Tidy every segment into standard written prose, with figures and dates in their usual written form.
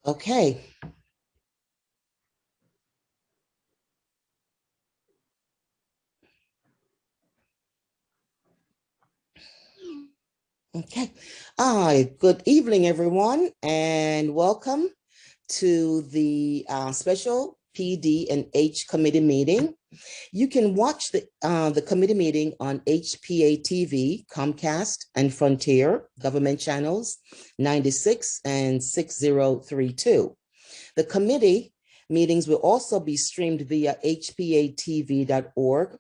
Okay. Okay. Good evening, everyone, and welcome to the special PD and H committee meeting. You can watch the committee meeting on HPA-TV, Comcast, and Frontier government channels 96 and 6032. The committee meetings will also be streamed via hpatv.org,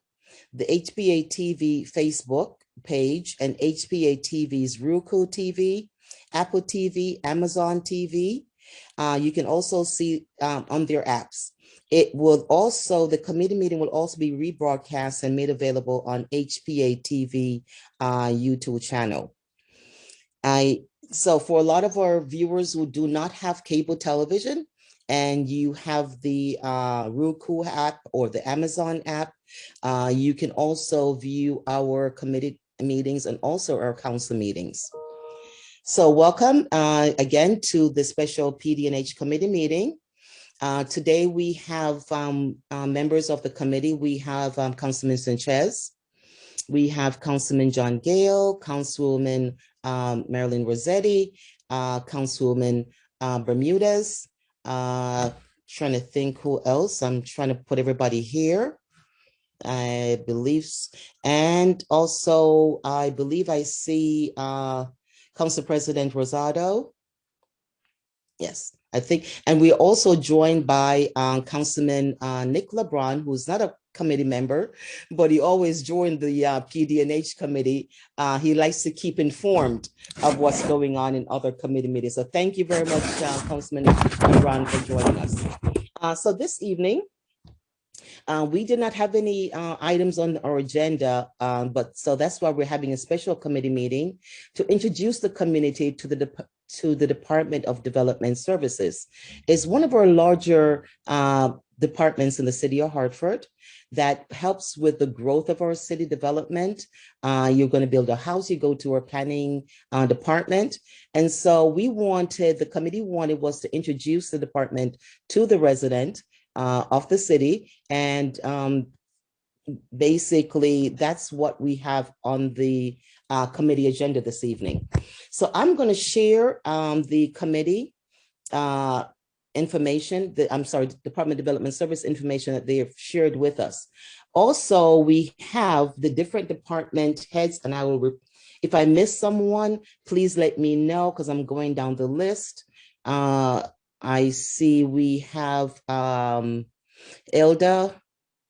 the HPA TV Facebook page, and HPA TV's Roku TV, Apple TV, Amazon TV. You can also see on their apps. The committee meeting will also be rebroadcast and made available on HPA TV YouTube channel. So for a lot of our viewers who do not have cable television, and you have the Roku app or the Amazon app, you can also view our committee meetings and also our council meetings. So welcome again to the special PD&H committee meeting. Today we have members of the committee. We have Councilman Sanchez. We have Councilman John Gale, Councilwoman Marilyn Rossetti, Councilwoman Bermudez. Trying to think who else. I'm trying to put everybody here. I believe, and also I believe I see Council President Rosado. Yes, I think, and we're also joined by Councilman Nick LeBron, who's not a committee member, but he always joined the PD&H committee. He likes to keep informed of what's going on in other committee meetings. So thank you very much, Councilman LeBron, for joining us. So this evening, we did not have any items on our agenda, but so that's why we're having a special committee meeting to introduce the community to the Department of Development Services. It's one of our larger departments in the city of Hartford that helps with the growth of our city development. You're going to build a house, you go to our planning department. And so the committee wanted was to introduce the department to the resident of the city. And basically that's what we have on the committee agenda this evening. So I'm going to share the committee information, Department of Development Service information that they have shared with us. Also, we have the different department heads, and if I miss someone, please let me know because I'm going down the list. I see we have Elda,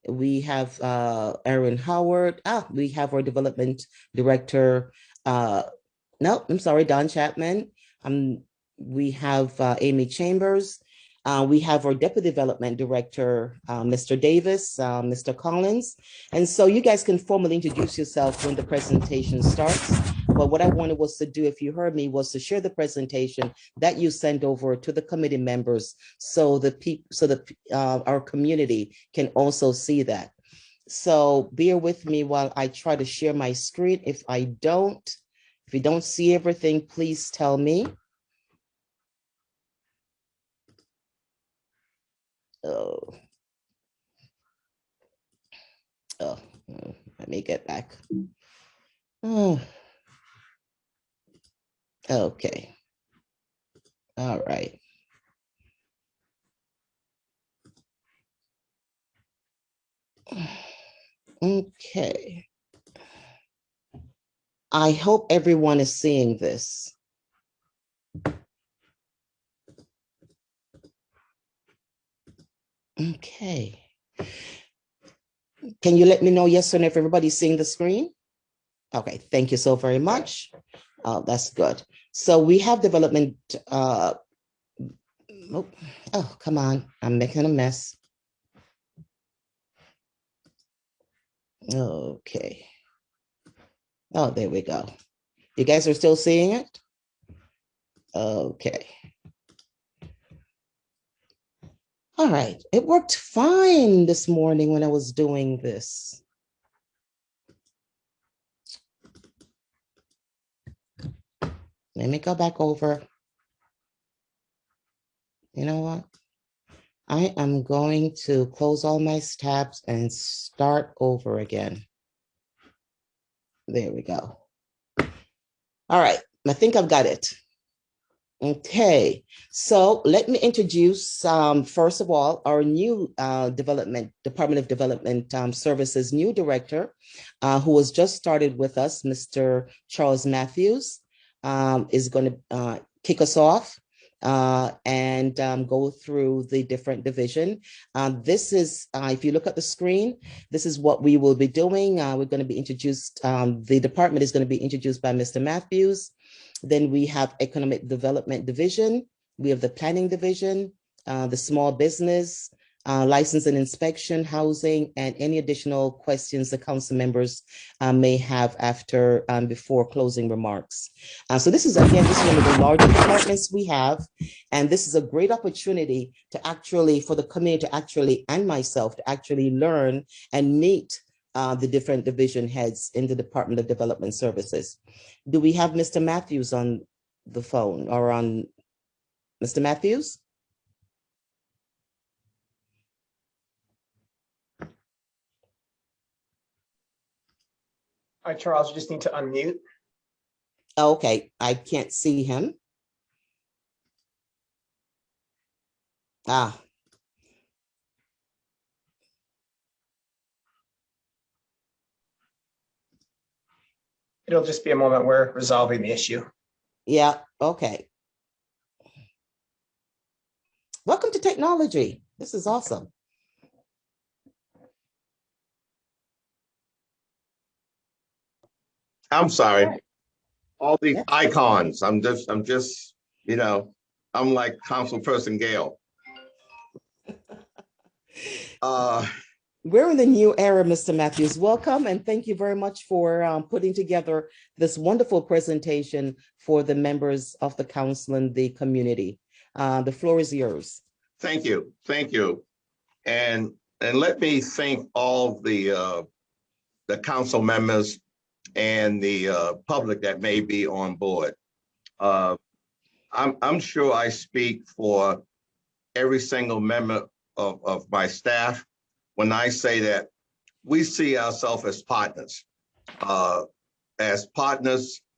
we have Aaron Howard. We have our development director. Don Chapman. We have Amy Chambers. We have our deputy development director, Mr. Davis, Mr. Collins. And so you guys can formally introduce yourself when the presentation starts. But what I wanted was to do, if you heard me, was to share the presentation that you send over to the committee members so our community can also see that. So bear with me while I try to share my screen. If you don't see everything, please tell me. Let me get back. Okay. All right. Okay. I hope everyone is seeing this. Okay. Can you let me know yes or no if everybody's seeing the screen? Okay, thank you so very much. That's good. So we have development. Oh, come on. I'm making a mess. Okay. Oh, there we go. You guys are still seeing it? Okay. All right. It worked fine this morning when I was doing this. Let me go back over. You know what? I am going to close all my tabs and start over again. There we go. All right, I think I've got it. Okay, so let me introduce, first of all, our new Department of Development Services new director, who has just started with us, Mr. Charles Matthews, is going to kick us off and go through the different division. This is, if you look at the screen, this is what we will be doing. We're going to be introduced, the department is going to be introduced by Mr. Matthews. Then we have Economic Development Division. We have the Planning Division, the Small Business, License and Inspection, Housing, and any additional questions the council members may have after, before closing remarks. So this is, again, this is one of the largest departments we have, and this is a great opportunity to actually, for the community to actually, and myself, to actually learn and meet the different division heads in the Department of Development Services. Do we have Mr. Matthews on the phone or on Mr. Matthews? Hi, Charles, you just need to unmute. Okay, I can't see him. Ah. It'll just be a moment. We're resolving the issue. Yeah, okay. Welcome to technology. This is awesome. I'm sorry. All these icons. I'm just, you know, I'm like Councilperson Gale. We're in the new era, Mr. Matthews. Welcome, and thank you very much for putting together this wonderful presentation for the members of the council and the community. The floor is yours. Thank you, and let me thank all the council members and the public that may be on board. I'm sure I speak for every single member of my staff when I say that we see ourselves as partners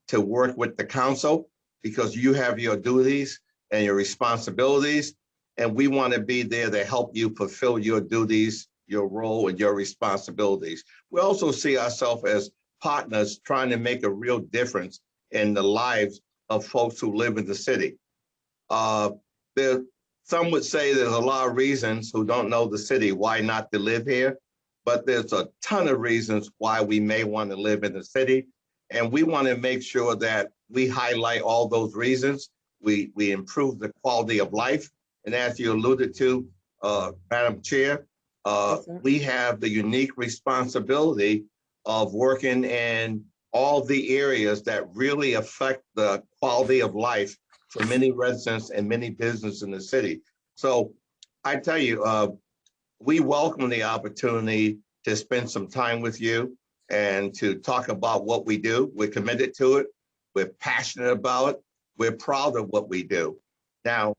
to work with the council, because you have your duties and your responsibilities, and we want to be there to help you fulfill your duties, your role, and your responsibilities. We also see ourselves as partners trying to make a real difference in the lives of folks who live in the city. Some would say there's a lot of reasons who don't know the city why not to live here, but there's a ton of reasons why we may want to live in the city. And we want to make sure that we highlight all those reasons. We improve the quality of life. And as you alluded to, Madam Chair, we have the unique responsibility of working in all the areas that really affect the quality of life for many residents and many businesses in the city. So I tell you, we welcome the opportunity to spend some time with you and to talk about what we do. We're committed to it. We're passionate about it. We're proud of what we do. Now,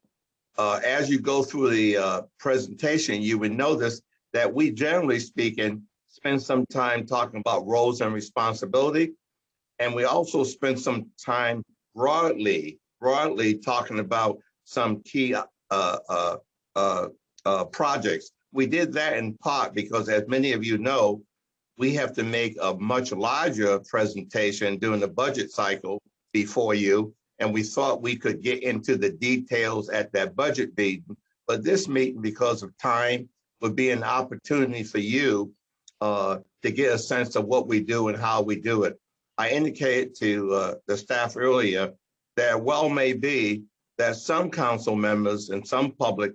as you go through the presentation, you would notice that we, generally speaking, spend some time talking about roles and responsibility. And we also spend some time broadly talking about some key projects. We did that in part because, as many of you know, we have to make a much larger presentation during the budget cycle before you, and we thought we could get into the details at that budget meeting. But this meeting, because of time, would be an opportunity for you to get a sense of what we do and how we do it. I indicated to the staff earlier that well may be that some council members and some public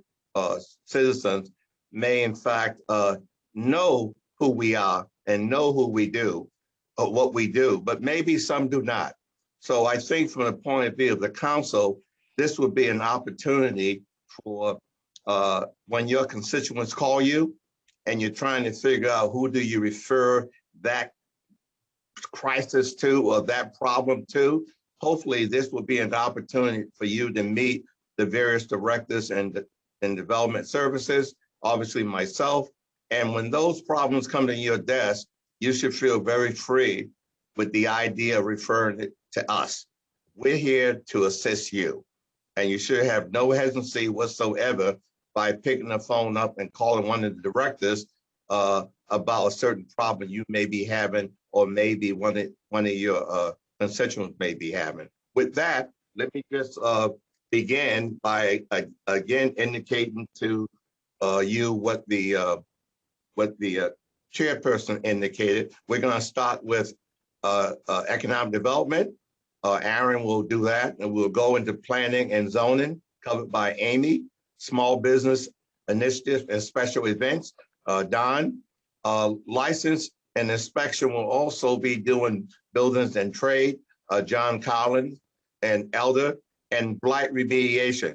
citizens may in fact know who we are and know who we do, or what we do, but maybe some do not. So I think from the point of view of the council, this would be an opportunity for when your constituents call you and you're trying to figure out who do you refer that crisis to or that problem to, hopefully this will be an opportunity for you to meet the various directors and development services, obviously myself. And when those problems come to your desk, you should feel very free with the idea of referring it to us. We're here to assist you. And you should have no hesitancy whatsoever by picking the phone up and calling one of the directors about a certain problem you may be having, or maybe one of your constituents may be having. With that, let me just begin by again indicating to you what the chairperson indicated. We're going to start with economic development. Aaron will do that, and we'll go into planning and zoning, covered by Amy. Small business initiative and special events, Don. License and inspection will also be doing buildings and trade, John Collins and Elder, and blight remediation.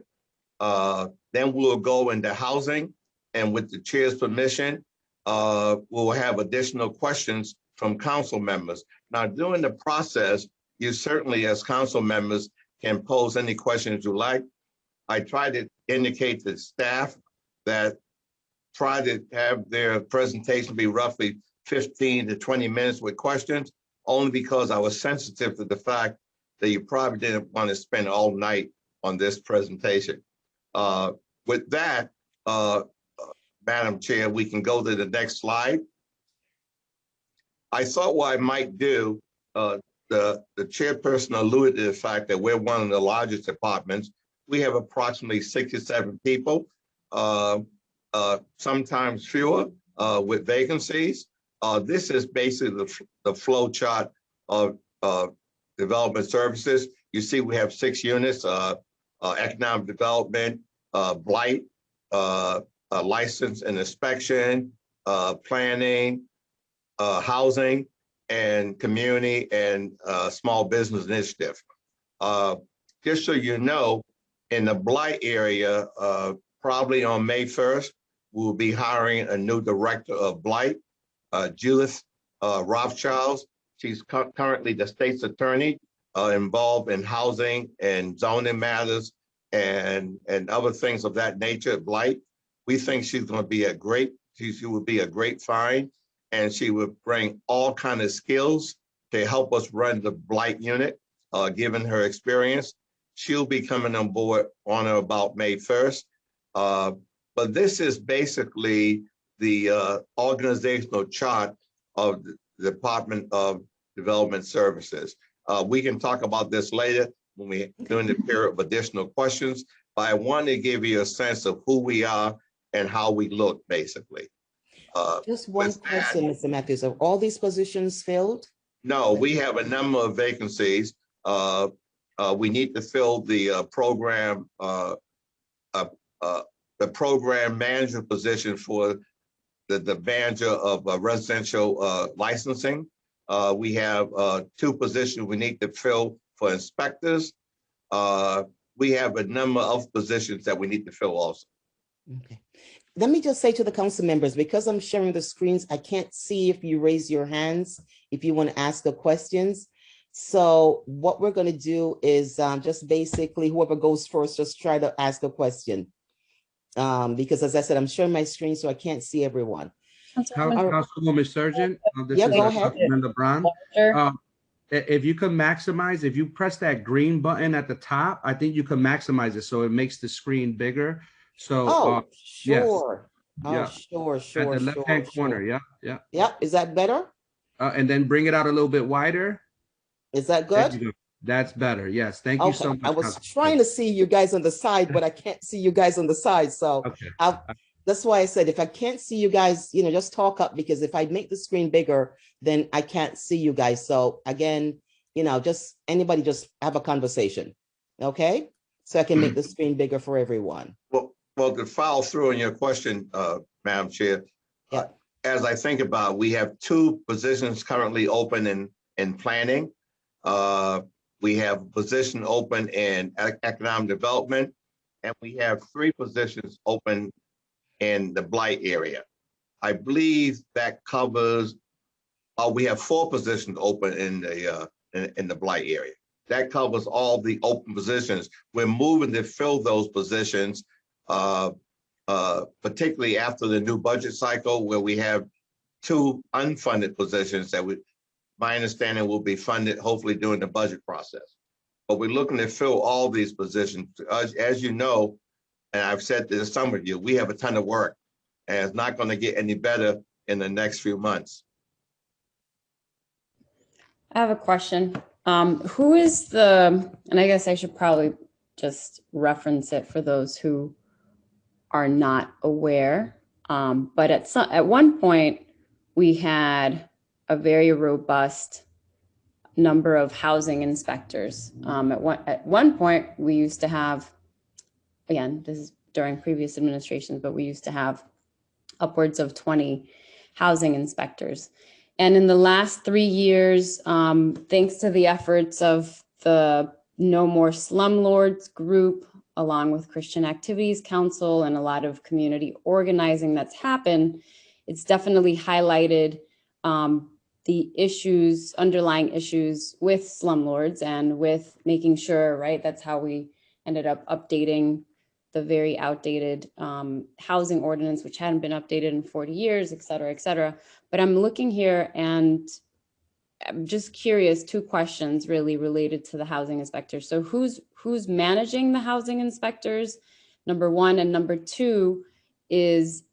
Then we'll go into housing, and with the chair's permission, we'll have additional questions from council members. Now, during the process, you certainly, as council members, can pose any questions you like. I try to indicate to staff that try to have their presentation be roughly 15 to 20 minutes with questions, only because I was sensitive to the fact that you probably didn't want to spend all night on this presentation. With that, Madam Chair, we can go to the next slide. I thought what I might do, the chairperson alluded to the fact that we're one of the largest departments. We have approximately 67 people, sometimes fewer, with vacancies. This is basically the flow chart of development services. You see we have 6 units, economic development, blight, license and inspection, planning, housing, and community and small business initiative. Just so you know, in the blight area, probably on May 1st, we'll be hiring a new director of blight, Judith Rothschild. She's currently the state's attorney, involved in housing and zoning matters and other things of that nature at blight. We think she's going to be she would be a great find, and she would bring all kinds of skills to help us run the blight unit, given her experience. She'll be coming on board on or about May 1st. But this is basically the organizational chart of the Department of Development Services. We can talk about this later when we're doing the period of additional questions, but I want to give you a sense of who we are and how we look, basically. Just one question, Mr. Matthews. Are all these positions filled? No, we have a number of vacancies. We need to fill the program manager position for the manager of residential licensing. We have 2 positions we need to fill for inspectors. We have a number of positions that we need to fill also. Okay. Let me just say to the council members, because I'm sharing the screens, I can't see if you raise your hands, if you want to ask the questions. So what we're going to do is just basically whoever goes first, just try to ask a question. Because as I said, I'm sharing my screen, so I can't see everyone. Councilwoman Surgeon, this is go ahead. Councilman LeBron. If you can maximize, if you press that green button at the top, I think you can maximize it so it makes the screen bigger. So, sure. Yes. Oh, sure. At the left-hand corner, yeah. Yep, is that better? And then bring it out a little bit wider. Is that good? That's better. Yes, thank you so much. I was trying to see you guys on the side, but I can't see you guys on the side. So that's why I said, if I can't see you guys, just talk up, because if I make the screen bigger, then I can't see you guys. So again, just anybody just have a conversation. Okay. So I can make the screen bigger for everyone. Well, to follow through on your question, Madam Chair, as I think about, we have 2 positions currently open in planning. We have a position open in economic development, and we have 3 positions open in the blight area. I believe that covers, we have 4 positions open in the blight area. that covers all the open positions. We're moving to fill those positions, particularly after the new budget cycle, where we have 2 unfunded positions that my understanding will be funded hopefully during the budget process. But we're looking to fill all these positions. As you know, and I've said to some of you, we have a ton of work, and it's not going to get any better in the next few months. I have a question. Who is and I guess I should probably just reference it for those who are not aware. But at one point, we had a very robust number of housing inspectors. At one point, we used to have, again, this is during previous administrations, but we used to have upwards of 20 housing inspectors. And in the last 3 years, thanks to the efforts of the No More Slumlords group, along with Christian Activities Council and a lot of community organizing that's happened, it's definitely highlighted the underlying issues with slumlords and with making sure, right, that's how we ended up updating the very outdated housing ordinance, which hadn't been updated in 40 years, et cetera, et cetera. But I'm looking here and I'm just curious, 2 questions really related to the housing inspectors. So who's managing the housing inspectors, number 1, and number 2 is,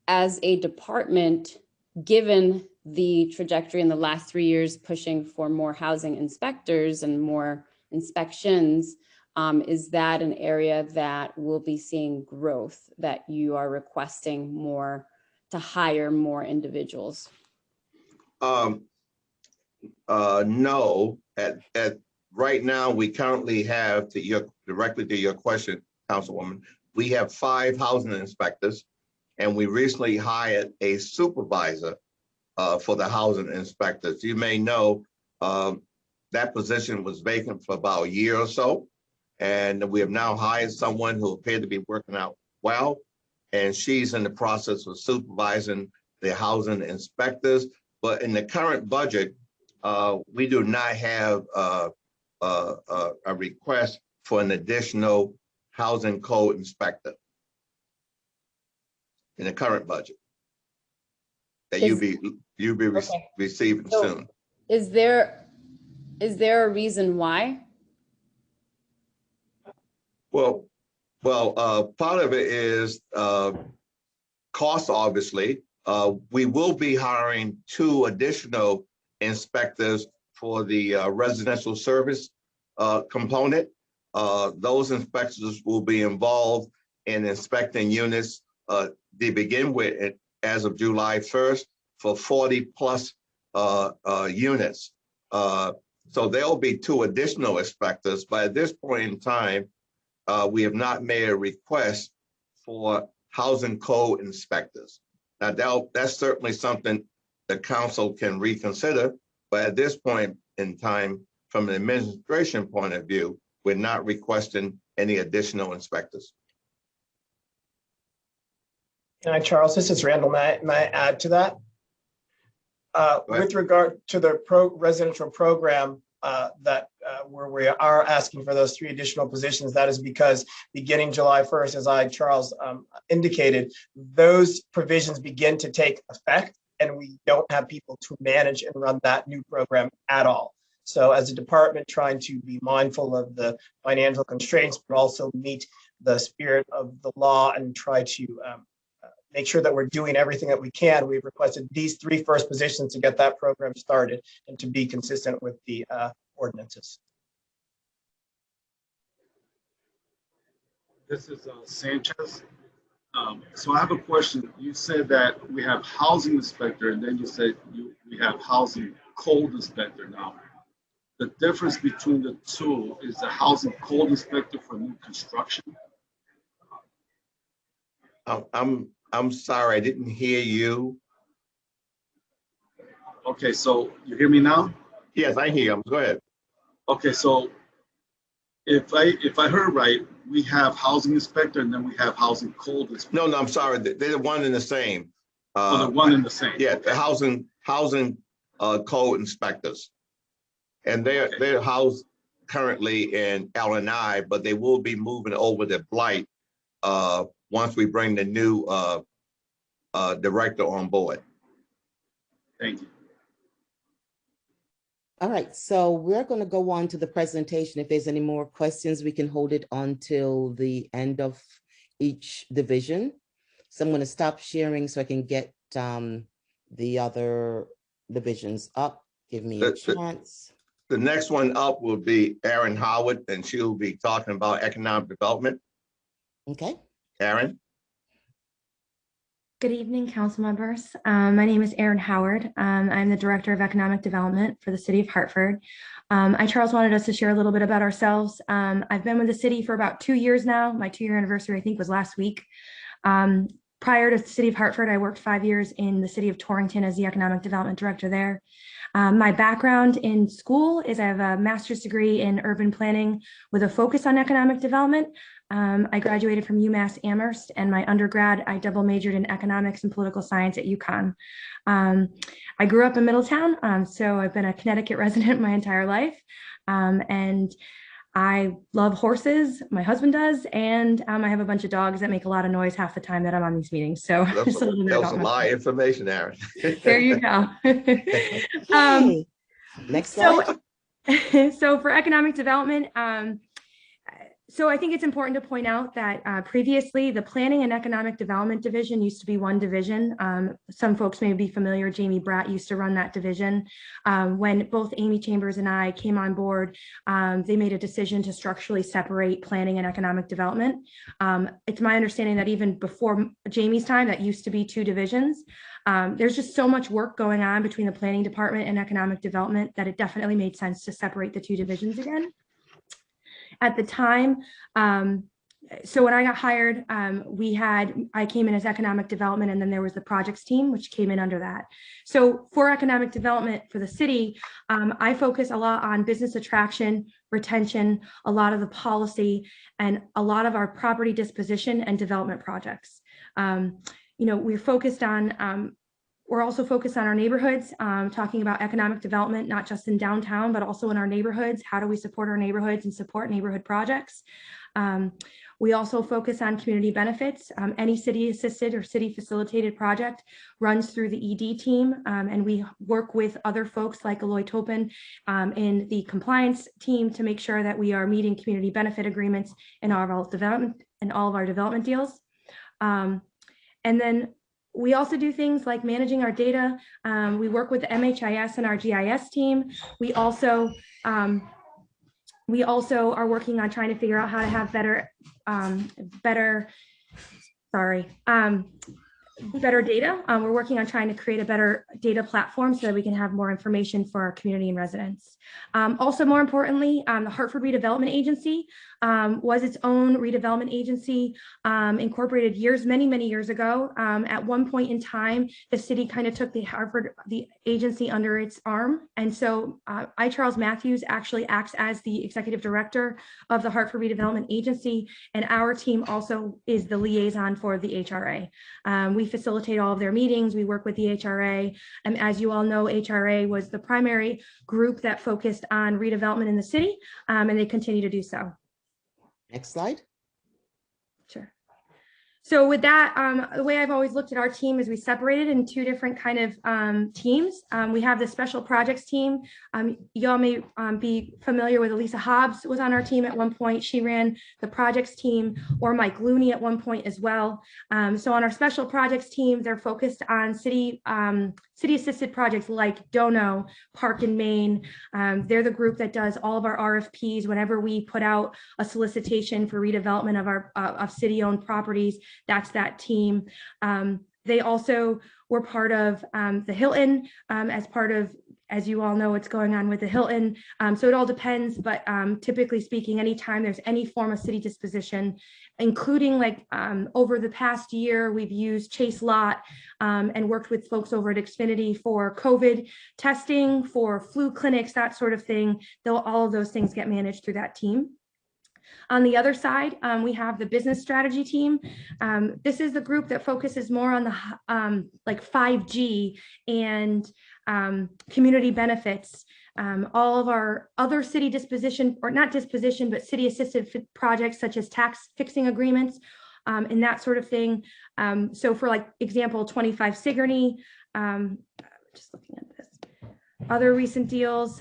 as a department, given the trajectory in the last 3 years pushing for more housing inspectors and more inspections, is that an area that will be seeing growth, that you are requesting more to hire more individuals? No. At right now, we currently have, directly to your question, Councilwoman, we have 5 housing inspectors, and we recently hired a supervisor for the housing inspectors. You may know that position was vacant for about a year or so, and we have now hired someone who appeared to be working out well, and she's in the process of supervising the housing inspectors. But in the current budget, we do not have a request for an additional housing code inspector in the current budget that you'll be receiving soon. Is there a reason why? Well, part of it is cost, obviously. We will be hiring 2 additional inspectors for the residential service component. Those inspectors will be involved in inspecting units to begin with as of July 1st for 40 plus units. So there'll be 2 additional inspectors, but at this point in time, we have not made a request for housing code inspectors. Now, that's certainly something the council can reconsider, but at this point in time, from an administration point of view, we're not requesting any additional inspectors. Hi, Charles, this is Randall. May I add to that? With regard to the residential program where we are asking for those 3 additional positions, that is because beginning July 1st, as Charles indicated, those provisions begin to take effect, and we don't have people to manage and run that new program at all. So as a department, trying to be mindful of the financial constraints, but also meet the spirit of the law and try to make sure that we're doing everything that we can, we've requested these 3 first positions to get that program started and to be consistent with the ordinances. This is Sanchez. So I have a question. You said that we have housing inspector, and then you said we have housing code inspector now. The difference between the 2 is the housing code inspector for new construction. I'm sorry, I didn't hear you. Okay, so you hear me now? Yes, I hear you. Go ahead. Okay, so if I heard right, we have housing inspector and then we have housing code inspector. No, I'm sorry. They're one and the same. They're one and the same. Yeah, the housing code inspectors, and they're housed currently in L&I, but they will be moving over to Blight once we bring the new director on board. Thank you. All right, so we're going to go on to the presentation. If there's any more questions, we can hold it until the end of each division. So I'm going to stop sharing so I can get the other divisions up. Give me a chance. The next one up will be Erin Howard, and she'll be talking about economic development. Okay. Erin. Good evening, council members. My name is Erin Howard. I'm the Director of Economic Development for the City of Hartford. Charles wanted us to share a little bit about ourselves. I've been with the city for about 2 years now. My 2-year anniversary, I think, was last week. Prior to the City of Hartford, I worked 5 years in the City of Torrington as the Economic Development Director there. My background in school is I have a master's degree in urban planning with a focus on economic development. I graduated from UMass Amherst, and my undergrad, I double majored in economics and political science at UConn. I grew up in Middletown, so I've been a Connecticut resident my entire life. And I love horses, my husband does, and I have a bunch of dogs that make a lot of noise half the time that I'm on these meetings. So That was a lot of information, Erin. There you go. Okay. Next slide. So for economic development, so I think it's important to point out that previously the Planning and Economic Development Division used to be one division. Some folks may be familiar, Jamie Bratt used to run that division. When both Amy Chambers and I came on board, they made a decision to structurally separate planning and economic development. It's my understanding that even before Jamie's time, that used to be 2 divisions. There's just so much work going on between the planning department and economic development that it definitely made sense to separate the 2 divisions again. At the time, so when I got hired, I came in as economic development, and then there was the projects team, which came in under that. So for economic development for the city, I focus a lot on business attraction, retention, a lot of the policy, and a lot of our property disposition and development projects. We're also focused on our neighborhoods, talking about economic development, not just in downtown, but also in our neighborhoods. How do we support our neighborhoods and support neighborhood projects? We also focus on community benefits. Any city-assisted or city-facilitated project runs through the ED team, and we work with other folks like Aloy Topin in the compliance team to make sure that we are meeting community benefit agreements in all of our development deals. And then we also do things like managing our data. We work with the MHIS and our GIS team. We also are working on trying to figure out how to have better data. We're working on trying to create a better data platform so that we can have more information for our community and residents. Also, more importantly, the Hartford Redevelopment Agency was its own redevelopment agency, incorporated many years ago. At one point in time, the city kind of took the agency under its arm. And so Charles Matthews actually acts as the executive director of the Hartford Redevelopment Agency. And our team also is the liaison for the HRA. We facilitate all of their meetings. We work with the HRA. And as you all know, HRA was the primary group that focused on redevelopment in the city, and they continue to do so. Next slide. Sure. So with that, the way I've always looked at our team is we separated in 2 different kind of teams. We have the special projects team. Y'all may be familiar with Elisa Hobbs was on our team at one point. She ran the projects team, or Mike Looney at one point as well. So on our special projects team, they're focused on city assisted projects like Dono, Park and Main. They're the group that does all of our RFPs whenever we put out a solicitation for redevelopment of our of city-owned properties. That's that team. They also were part of the Hilton as part of, as you all know, what's going on with the Hilton. So it all depends, but typically speaking, anytime there's any form of city disposition, including like over the past year, we've used Chase Lot and worked with folks over at Xfinity for COVID testing, for flu clinics, that sort of thing. All of those things get managed through that team. On the other side, we have the business strategy team. This is the group that focuses more on the like 5G and community benefits. All of our other city disposition, or not disposition, but city assisted projects such as tax fixing agreements and that sort of thing. So for like example, 25 Sigourney, just looking at this. Other recent deals,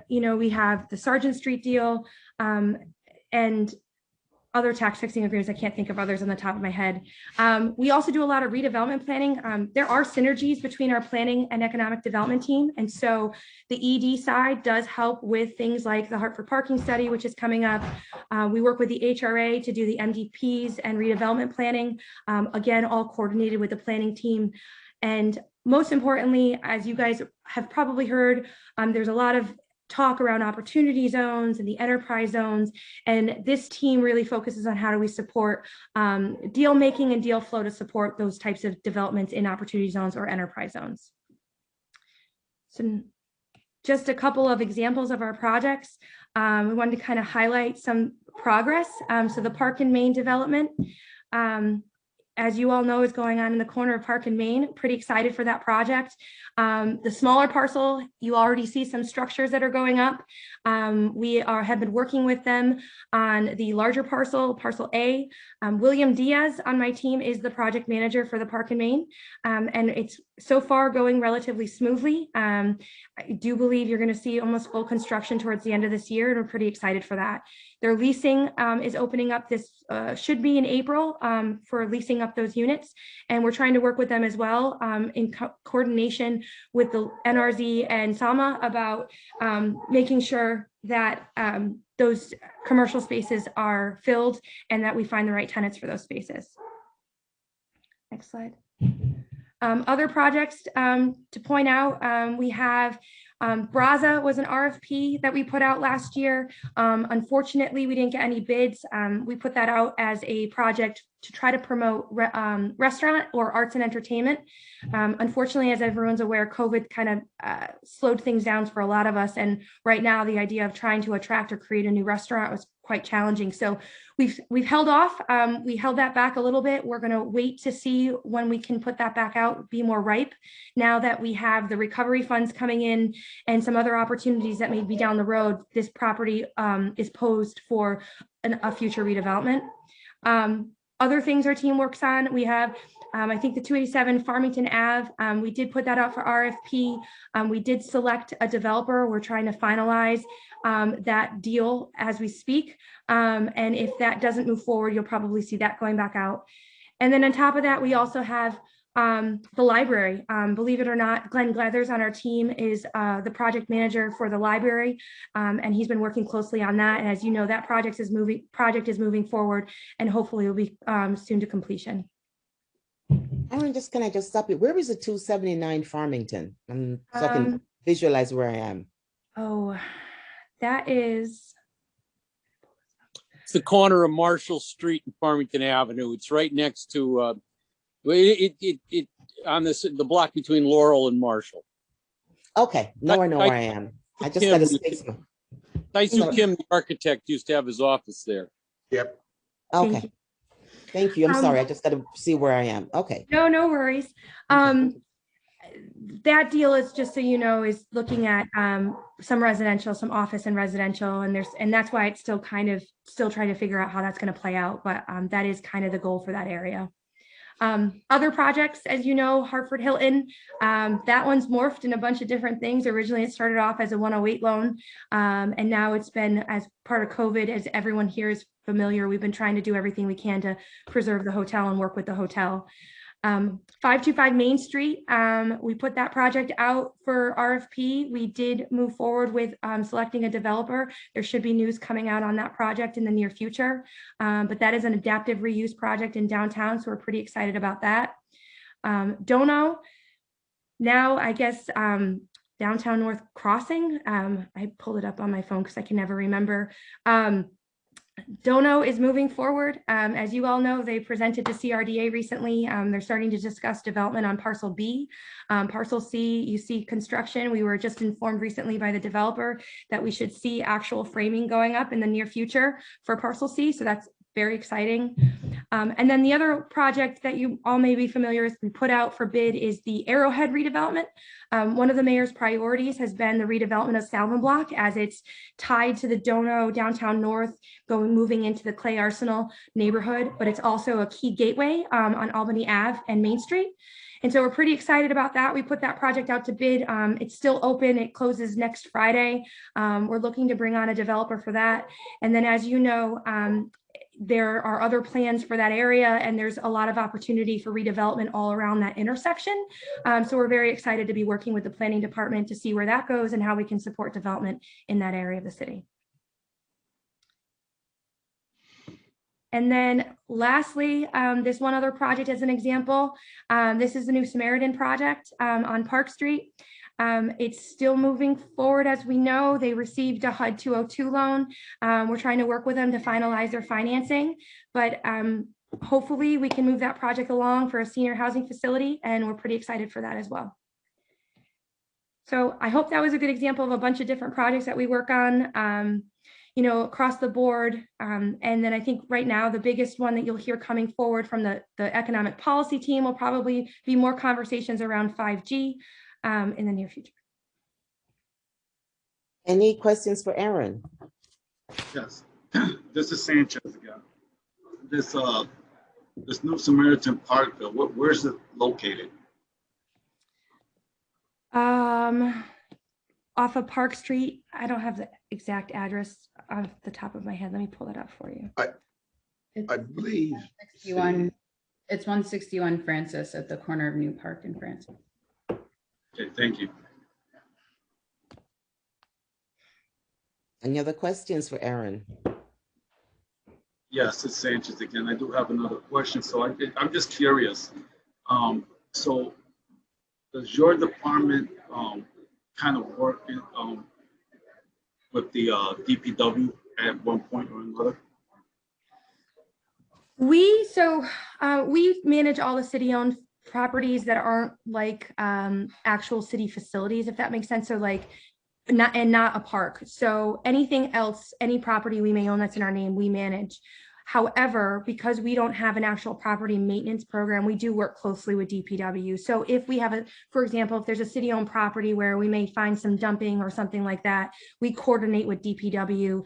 you know, we have the Sargent Street deal and other tax fixing agreements. I can't think of others on the top of my head. We also do a lot of redevelopment planning. There are synergies between our planning and economic development team. And so the ED side does help with things like the Hartford parking study, which is coming up. We work with the HRA to do the MDPs and redevelopment planning. Again, all coordinated with the planning team. And most importantly, as you guys have probably heard, there's a lot of talk around opportunity zones and the enterprise zones. And this team really focuses on how do we support deal making and deal flow to support those types of developments in opportunity zones or enterprise zones. So just a couple of examples of our projects. We wanted to kind of highlight some progress. So the Park and Main development, as you all know, is going on in the corner of Park and Main. Pretty excited for that project. The smaller parcel, you already see some structures that are going up. We have been working with them on the larger parcel, parcel A. William Diaz on my team is the project manager for the Park and Main, and it's so far going relatively smoothly. I do believe you're going to see almost full construction towards the end of this year, and we're pretty excited for that. Their leasing is opening up this, should be in April for leasing up those units. And we're trying to work with them as well in coordination with the NRZ and SAMA about making sure that those commercial spaces are filled and that we find the right tenants for those spaces. Next slide. Other projects to point out, we have Braza was an RFP that we put out last year. Unfortunately, we didn't get any bids. We put that out as a project to try to promote restaurant or arts and entertainment. Unfortunately, as everyone's aware, COVID kind of slowed things down for a lot of us. And right now, the idea of trying to attract or create a new restaurant was quite challenging. So we've held off. We held that back a little bit. We're going to wait to see when we can put that back out, be more ripe. Now that we have the recovery funds coming in and some other opportunities that may be down the road, this property is posed for a future redevelopment. Other things our team works on, we have, I think the 287 Farmington Ave, we did put that out for RFP. We did select a developer. We're trying to finalize that deal as we speak. And if that doesn't move forward, you'll probably see that going back out. And then on top of that, we also have the library. Believe it or not, Glenn Glethers on our team is the project manager for the library, and he's been working closely on that. And as you know, that project is moving forward, and hopefully will be soon to completion. Aaron, can I just stop you? Where is the 279 Farmington? So I can visualize where I am. Oh, that is. It's the corner of Marshall Street and Farmington Avenue. It's right next to. It on the block between Laurel and Marshall. Okay, now I know where I am. I just got a space. Taisu Kim, the architect, used to have his office there. Yep. Okay. Thank you. I'm sorry. I just got to see where I am. Okay. No worries. That deal is, just so you know, is looking at some residential, some office and residential, and that's why it's still trying to figure out how that's going to play out. But that is kind of the goal for that area. Other projects, as you know, Hartford Hilton, that one's morphed in a bunch of different things. Originally, it started off as a 108 loan, and now it's been, as part of COVID, as everyone here is familiar, we've been trying to do everything we can to preserve the hotel and work with the hotel. 525 Main Street, we put that project out for RFP. We did move forward with selecting a developer. There should be news coming out on that project in the near future, but that is an adaptive reuse project in downtown, so we're pretty excited about that. Dono, now I guess Downtown North Crossing, I pulled it up on my phone because I can never remember. Dono is moving forward. As you all know, they presented to CRDA recently. They're starting to discuss development on parcel B. Parcel C, you see construction. We were just informed recently by the developer that we should see actual framing going up in the near future for parcel C. So that's very exciting. And then the other project that you all may be familiar with, we put out for bid, is the Arrowhead redevelopment. One of the mayor's priorities has been the redevelopment of Salvin Block, as it's tied to the Dono downtown north, moving into the Clay Arsenal neighborhood, but it's also a key gateway on Albany Ave and Main Street. And so we're pretty excited about that. We put that project out to bid. It's still open. It closes next Friday. We're looking to bring on a developer for that. And then, as you know, there are other plans for that area, and there's a lot of opportunity for redevelopment all around that intersection. So we're very excited to be working with the planning department to see where that goes and how we can support development in that area of the city. And then lastly, this one other project as an example, this is the New Samaritan project on Park Street. It's still moving forward. As we know, they received a HUD 202 loan. We're trying to work with them to finalize their financing, but hopefully we can move that project along for a senior housing facility, and we're pretty excited for that as well. So I hope that was a good example of a bunch of different projects that we work on, you know, across the board. And then I think right now, the biggest one that you'll hear coming forward from the economic policy team will probably be more conversations around 5G in the near future. Any questions for Aaron? Yes, this is Sanchez again. This New Samaritan Parkville, where's it located? Off of Park Street. I don't have the exact address off the top of my head. Let me pull that up for you. I believe 61. It's 161 Francis at the corner of New Park and Francis. Okay, thank you. Any other questions for Aaron? Yes, it's Sanchez again. I do have another question. So I'm just curious. So does your department kind of work in, with the DPW at one point or another? We manage all the city-owned properties that aren't like actual city facilities, if that makes sense. So like not a park. So anything else, any property we may own that's in our name, we manage. However, because we don't have an actual property maintenance program, we do work closely with DPW. So if we have for example, if there's a city-owned property where we may find some dumping or something like that, we coordinate with DPW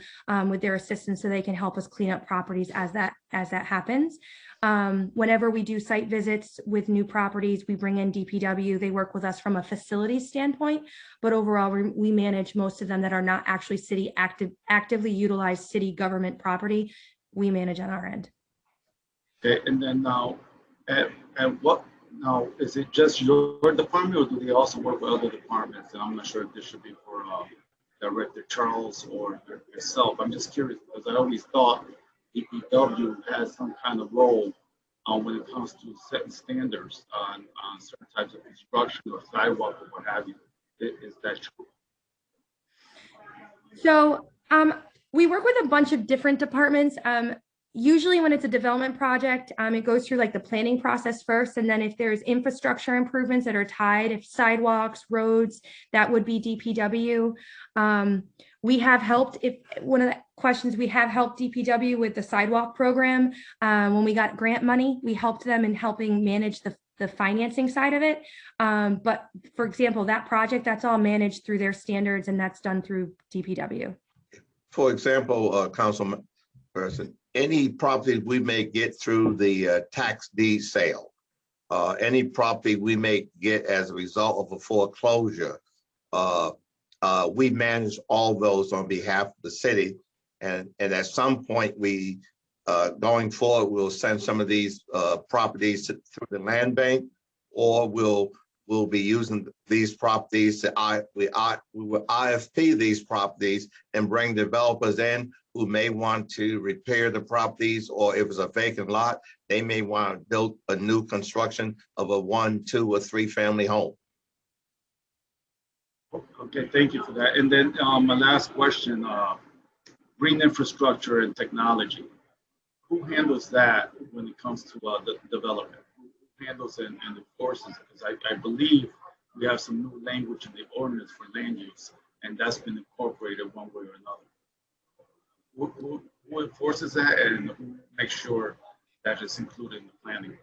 with their assistance so they can help us clean up properties as that happens. Whenever we do site visits with new properties, we bring in DPW. They work with us from a facilities standpoint, but overall we manage most of them that are not actually city actively utilized city government property. We manage on our end. Okay, and then now, is it just your department, or do they also work with other departments? And I'm not sure if this should be for Director Charles or yourself. I'm just curious because I always thought DPW has some kind of role when it comes to setting standards on certain types of construction or sidewalk or what have you. Is that true? So we work with a bunch of different departments. Usually when it's a development project, it goes through like the planning process first. And then if there's infrastructure improvements that are tied, if sidewalks, roads, that would be DPW. We have helped, one of the questions, we have helped DPW with the sidewalk program. When we got grant money, we helped them in helping manage the financing side of it. But for example, that project, that's all managed through their standards, and that's done through DPW. For example, Councilman Person, any property we may get through the tax deed sale, any property we may get as a result of a foreclosure, we manage all those on behalf of the city. And at some point, we, going forward, we'll send some of these properties through the land bank, or we'll be using these properties we will IFP these properties and bring developers in who may want to repair the properties, or if it's a vacant lot, they may want to build a new construction of a 1, 2, or 3 family home. Okay, thank you for that. And then my last question, green infrastructure and technology. Who handles that when it comes to the development? Who handles and enforces? Because I believe we have some new language in the ordinance for land use, and that's been incorporated one way or another. Who enforces that, and who makes sure that is included in the planning?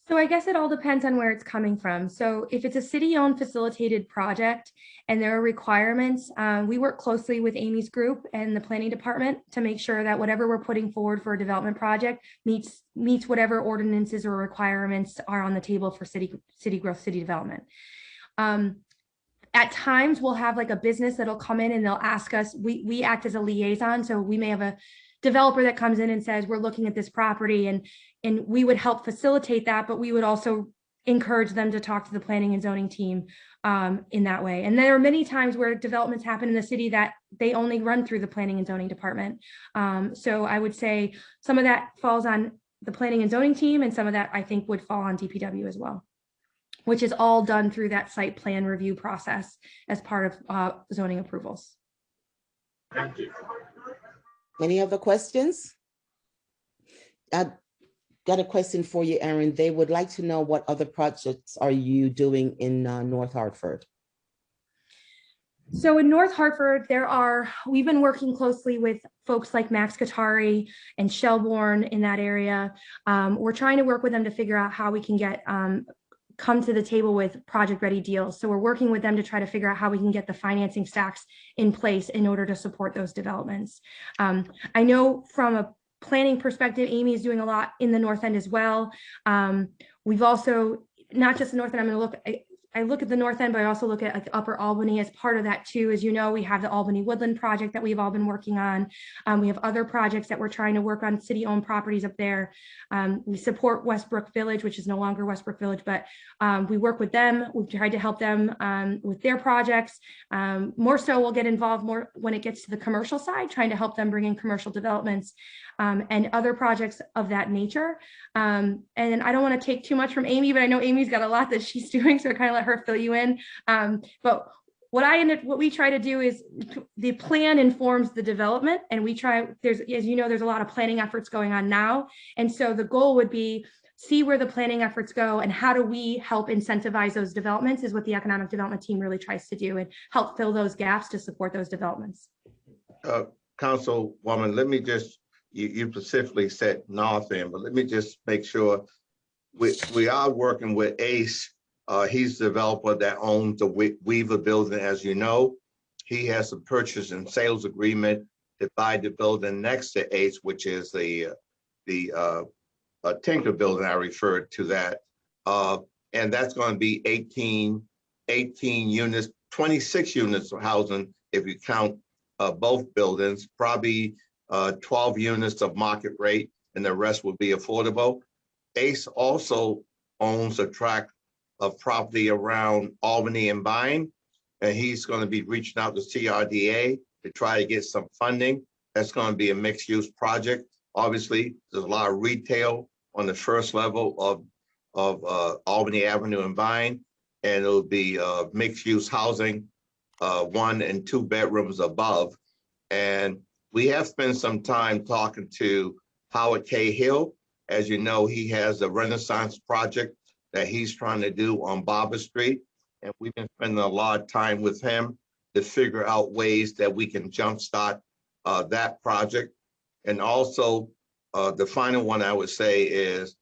So I guess it all depends on where it's coming from. So if it's a city-owned facilitated project and there are requirements, we work closely with Amy's group and the planning department to make sure that whatever we're putting forward for a development project meets whatever ordinances or requirements are on the table for city growth, city development. At times we'll have like a business that'll come in and they'll ask us, we act as a liaison. So we may have a developer that comes in and says, we're looking at this property, and we would help facilitate that, but we would also encourage them to talk to the planning and zoning team in that way. And there are many times where developments happen in the city that they only run through the planning and zoning department. So I would say some of that falls on the planning and zoning team, and some of that I think would fall on DPW as well, which is all done through that site plan review process as part of zoning approvals. Thank you. Any other questions? I got a question for you, Erin. They would like to know what other projects are you doing in North Hartford? So in North Hartford, we've been working closely with folks like Max Katari and Shelbourne in that area. We're trying to work with them to figure out how we can come to the table with project ready deals. So we're working with them to try to figure out how we can get the financing stacks in place in order to support those developments. I know from a planning perspective, Amy is doing a lot in the North End as well. We've also, not just the North End, I look at the North End, but I also look at like Upper Albany as part of that too. As you know, we have the Albany Woodland project that we've all been working on. We have other projects that we're trying to work on, city-owned properties up there. We support Westbrook Village, which is no longer Westbrook Village, but we work with them. We've tried to help them with their projects. More so, we'll get involved more when it gets to the commercial side, trying to help them bring in commercial developments and other projects of that nature. And I don't want to take too much from Amy, but I know Amy's got a lot that she's doing, so I kind of let her fill you in. But what we try to do is the plan informs the development, and we try, as you know, there's a lot of planning efforts going on now. And so the goal would be see where the planning efforts go and how do we help incentivize those developments is what the economic development team really tries to do, and help fill those gaps to support those developments. Councilwoman, let me just, you specifically said North End, but let me just make sure we are working with Ace. He's the developer that owns the Weaver building, as you know. He has a purchase and sales agreement to buy the building next to Ace, which is the Tinker building I referred to that. And that's going to be 18 units, 26 units of housing if you count both buildings, probably 12 units of market rate, and the rest will be affordable. Ace also owns a tract of property around Albany and Vine, and he's going to be reaching out to CRDA to try to get some funding. That's going to be a mixed-use project. Obviously, there's a lot of retail on the first level of Albany Avenue and Vine, and it'll be mixed-use housing, 1 and 2 bedrooms above. And we have spent some time talking to Howard K. Hill. As you know, he has a Renaissance project that he's trying to do on Barber Street. And we've been spending a lot of time with him to figure out ways that we can jumpstart that project. And also the final one I would say is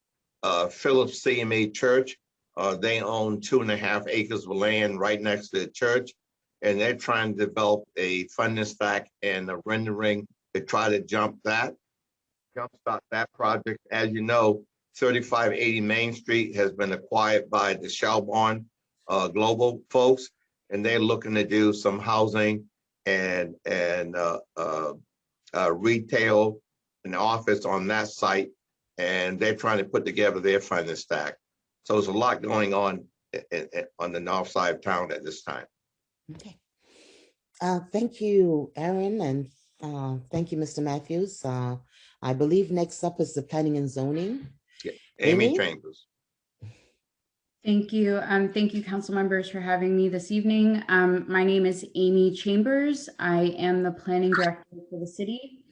Phillips CMA Church. They own 2.5 acres of land right next to the church. And they're trying to develop a funding stack and a rendering to try to jumpstart that project. As you know, 3580 Main Street has been acquired by the Shelbourne Global folks, and they're looking to do some housing and retail and office on that site, and they're trying to put together their funding stack. So there's a lot going on the north side of town at this time. Okay. Thank you, Erin, and thank you, Mr. Matthews. I believe next up is the planning and zoning. Yeah. Amy Chambers. Thank you. Thank you, council members, for having me this evening. My name is Amy Chambers. I am the planning director for the city.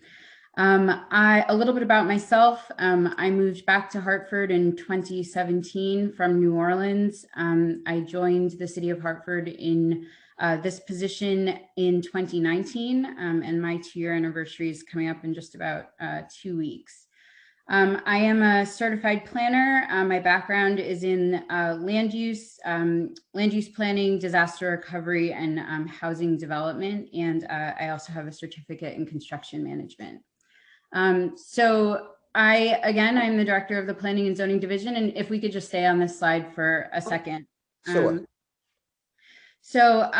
A little bit about myself. I moved back to Hartford in 2017 from New Orleans. I joined the city of Hartford in this position in 2019, and my 2-year anniversary is coming up in just about 2 weeks. I am a certified planner. My background is in land use planning, disaster recovery, and housing development. And I also have a certificate in construction management. So I'm the director of the Planning and Zoning Division. And if we could just stay on this slide for a second. Sure. So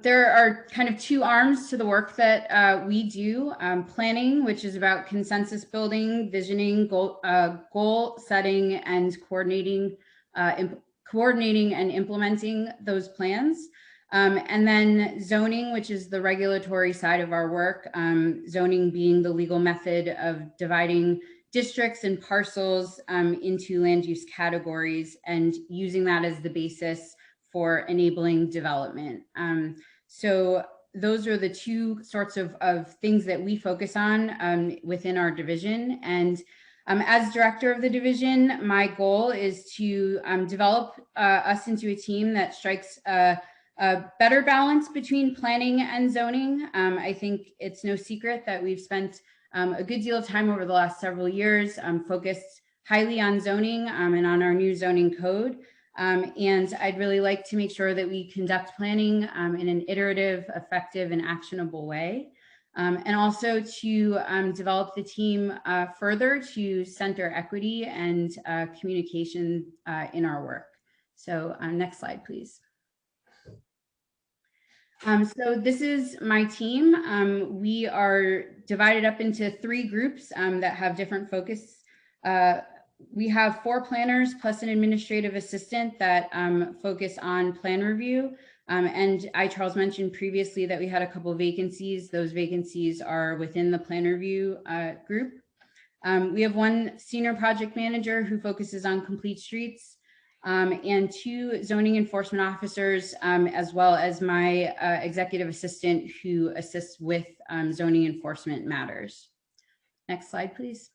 there are kind of two arms to the work that we do. Planning, which is about consensus building, visioning, goal setting, and coordinating and implementing those plans. And then zoning, which is the regulatory side of our work, zoning being the legal method of dividing districts and parcels into land use categories and using that as the basis for enabling development. So those are the two sorts of things that we focus on within our division. And as director of the division, my goal is to develop us into a team that strikes a better balance between planning and zoning. I think it's no secret that we've spent a good deal of time over the last several years focused highly on zoning and on our new zoning code. And I'd really like to make sure that we conduct planning in an iterative, effective, and actionable way. And also to develop the team further to center equity and communication in our work. So next slide, please. So this is my team. We are divided up into 3 groups that have different focus. We have 4 planners plus an administrative assistant that focus on plan review. And Charles mentioned previously that we had a couple of vacancies. Those vacancies are within the plan review group. We have 1 senior project manager who focuses on complete streets, and 2 zoning enforcement officers, as well as my executive assistant who assists with zoning enforcement matters. Next slide, please.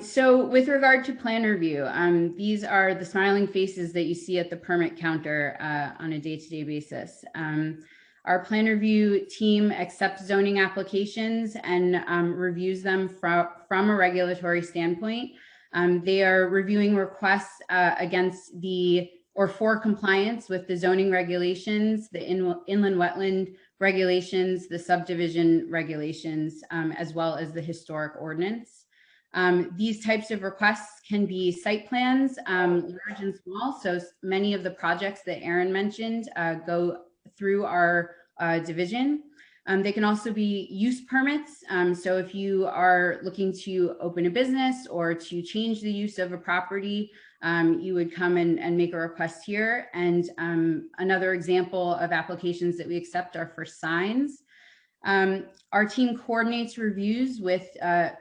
So with regard to plan review, these are the smiling faces that you see at the permit counter on a day-to-day basis. Our plan review team accepts zoning applications and reviews them from a regulatory standpoint. They are reviewing requests against for compliance with the zoning regulations, the inland wetland regulations, the subdivision regulations, as well as the historic ordinance. These types of requests can be site plans, large and small. So many of the projects that Aaron mentioned go through our division. They can also be use permits. So if you are looking to open a business or to change the use of a property, you would come and make a request here. And another example of applications that we accept are for signs. Our team coordinates reviews with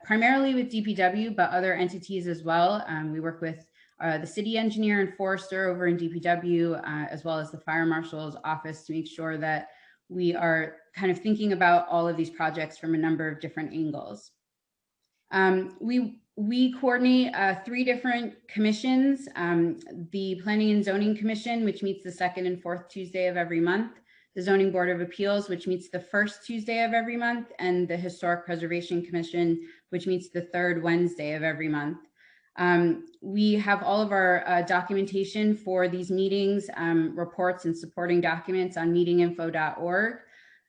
primarily with DPW, but other entities as well. We work with the city engineer and forester over in DPW, as well as the fire marshal's office to make sure that we are kind of thinking about all of these projects from a number of different angles. We coordinate 3 different commissions, the Planning and Zoning Commission, which meets the 2nd and 4th Tuesday of every month, the Zoning Board of Appeals, which meets the 1st Tuesday of every month, and the Historic Preservation Commission, which meets the 3rd Wednesday of every month. We have all of our documentation for these meetings, reports, and supporting documents on meetinginfo.org.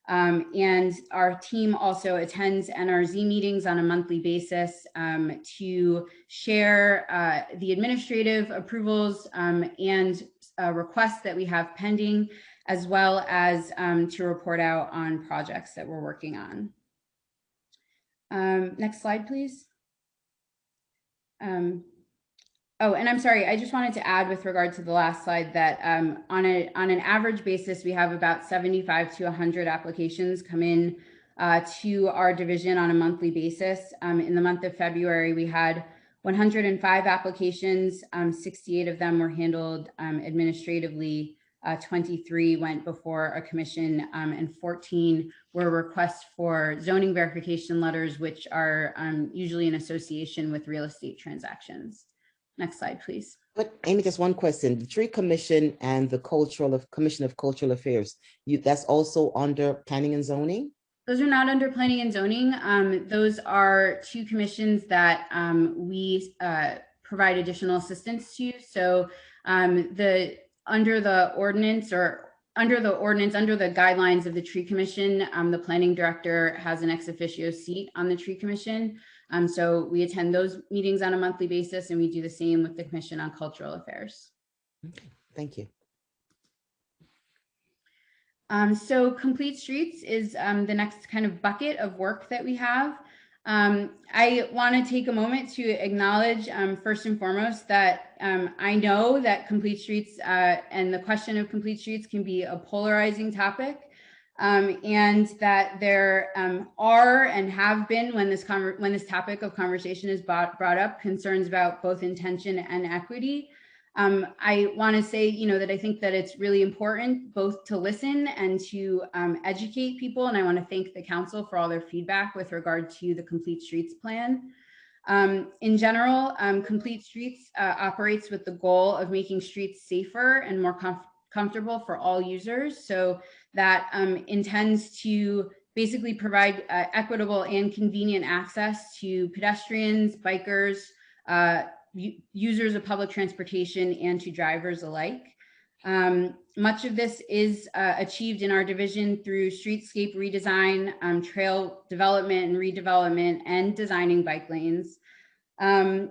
And our team also attends NRZ meetings on a monthly basis to share the administrative approvals and requests that we have pending, as well as to report out on projects that we're working on. Next slide, please. Oh, and I'm sorry, I just wanted to add with regard to the last slide that on an average basis, we have about 75 to 100 applications come in to our division on a monthly basis. In the month of February, we had 105 applications, 68 of them were handled administratively, 23 went before a commission, and 14 were requests for zoning verification letters, which are usually in association with real estate transactions. Next slide, please. But Amy, just one question. The Tree Commission and the Commission of Cultural Affairs, that's also under planning and zoning? Those are not under planning and zoning. Those are two commissions that we provide additional assistance to. So under the guidelines of the tree commission, the planning director has an ex officio seat on the tree commission. So we attend those meetings on a monthly basis, and we do the same with the Commission on Cultural Affairs. Okay, thank you. So Complete Streets is the next kind of bucket of work that we have. I want to take a moment to acknowledge, first and foremost, that I know that Complete Streets and the question of Complete Streets can be a polarizing topic, and that there are and have been, when this topic of conversation is brought up, concerns about both intention and equity. I want to say, that I think that it's really important both to listen and to educate people. And I want to thank the council for all their feedback with regard to the Complete Streets plan. In general, Complete Streets operates with the goal of making streets safer and more comfortable for all users. So that intends to basically provide equitable and convenient access to pedestrians, bikers, users of public transportation, and to drivers alike. Much of this is achieved in our division through streetscape redesign, trail development and redevelopment, and designing bike lanes. And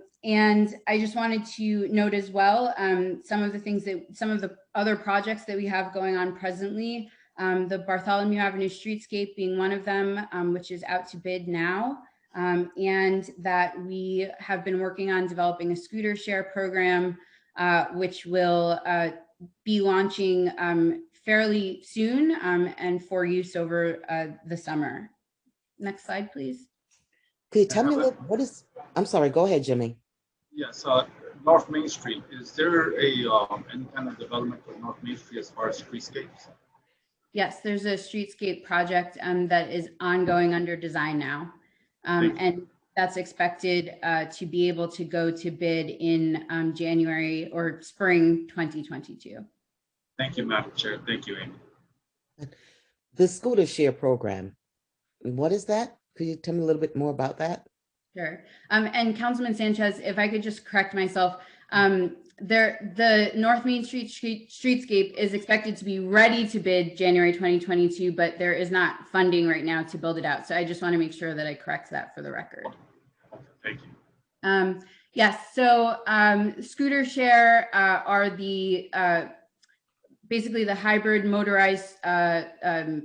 I just wanted to note as well, some of the other projects that we have going on presently, the Bartholomew Avenue streetscape being one of them, which is out to bid now. And that we have been working on developing a scooter share program, which will be launching fairly soon and for use over the summer. Next slide, please. Could you tell me what is, I'm sorry, go ahead, Jimmy. Yes, North Main Street, is there any kind of development of North Main Street as far as streetscapes? Yes, there's a streetscape project that is ongoing under design now. And that's expected to be able to go to bid in January or spring 2022. Thank you, Madam Chair. Thank you, Amy. The scooter share program, what is that? Could you tell me a little bit more about that? Sure. And Councilman Sanchez, if I could just correct myself, the North Main Street streetscape is expected to be ready to bid January 2022, but there is not funding right now to build it out. So I just want to make sure that I correct that for the record. Thank you. Yes, so scooter share are the basically the hybrid motorized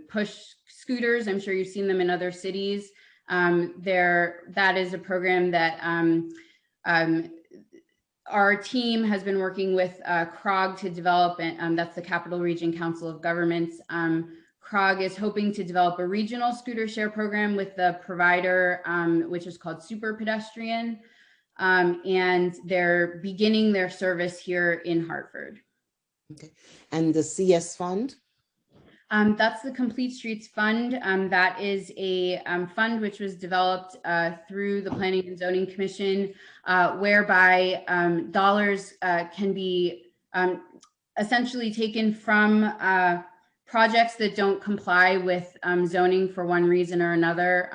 push scooters. I'm sure you've seen them in other cities. That is a program that our team has been working with CROG to develop, and that's the Capital Region Council of Governments. CROG is hoping to develop a regional scooter share program with the provider, which is called Super Pedestrian, and they're beginning their service here in Hartford. Okay, and the CS fund? That's the Complete Streets Fund. That is a fund which was developed through the Planning and Zoning Commission, whereby dollars can be essentially taken from projects that don't comply with zoning for one reason or another.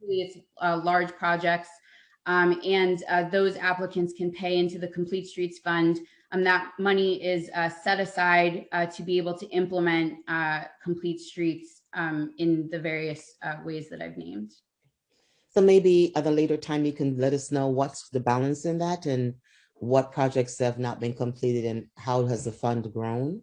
It's large projects, and those applicants can pay into the Complete Streets Fund. That money is set aside to be able to implement Complete Streets in the various ways that I've named. So maybe at a later time, you can let us know what's the balance in that and what projects have not been completed and how has the fund grown?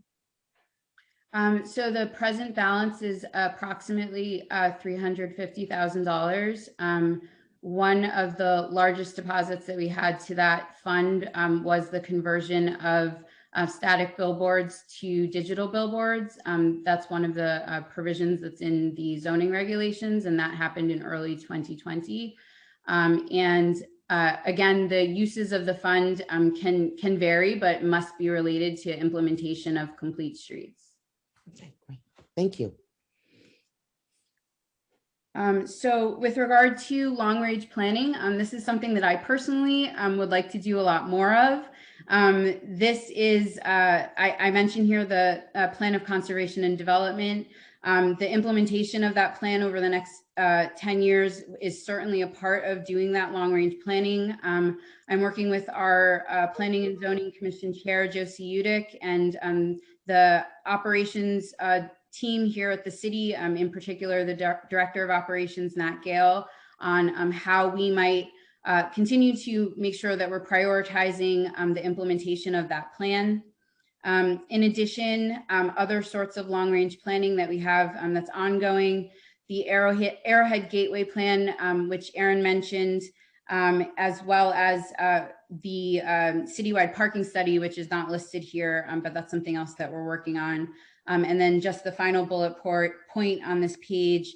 So the present balance is approximately $350,000. One of the largest deposits that we had to that fund was the conversion of static billboards to digital billboards. That's one of the provisions that's in the zoning regulations, and that happened in early 2020. Again, the uses of the fund can vary, but must be related to implementation of Complete Streets. Okay, great. Thank you. So with regard to long range planning, this is something that I personally would like to do a lot more of. This is, I mentioned here the plan of conservation and development. The implementation of that plan over the next 10 years is certainly a part of doing that long-range planning. I'm working with our Planning and Zoning Commission Chair, Josie Udick, and the operations team here at the city, in particular, the Director of Operations, Nat Gale, on how we might continue to make sure that we're prioritizing the implementation of that plan. In addition, other sorts of long-range planning that we have that's ongoing, the Arrowhead Gateway Plan, which Aaron mentioned, as well as the citywide parking study, which is not listed here, but that's something else that we're working on. And then just the final bullet point on this page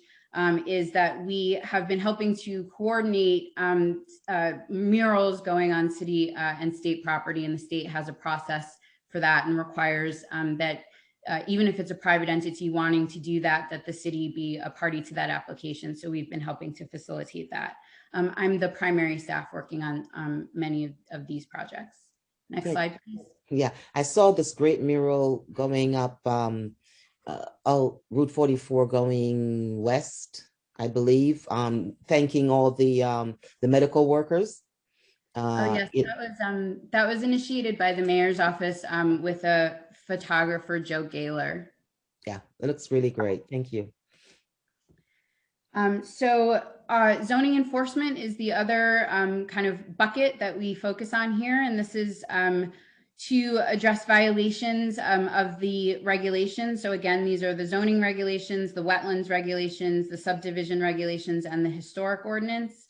is that we have been helping to coordinate murals going on city and state property, and the state has a process for that and requires that even if it's a private entity wanting to do that, that the city be a party to that application. So we've been helping to facilitate that. I'm the primary staff working on many of these projects. Next slide, please. Yeah, I saw this great mural going up Route 44 going west, I believe, thanking all the medical workers. Oh yes, that was initiated by the mayor's office with a photographer, Joe Gaylor. Yeah, it looks really great. Thank you. So zoning enforcement is the other kind of bucket that we focus on here, and this is to address violations of the regulations. So again, these are the zoning regulations, the wetlands regulations, the subdivision regulations, and the historic ordinance.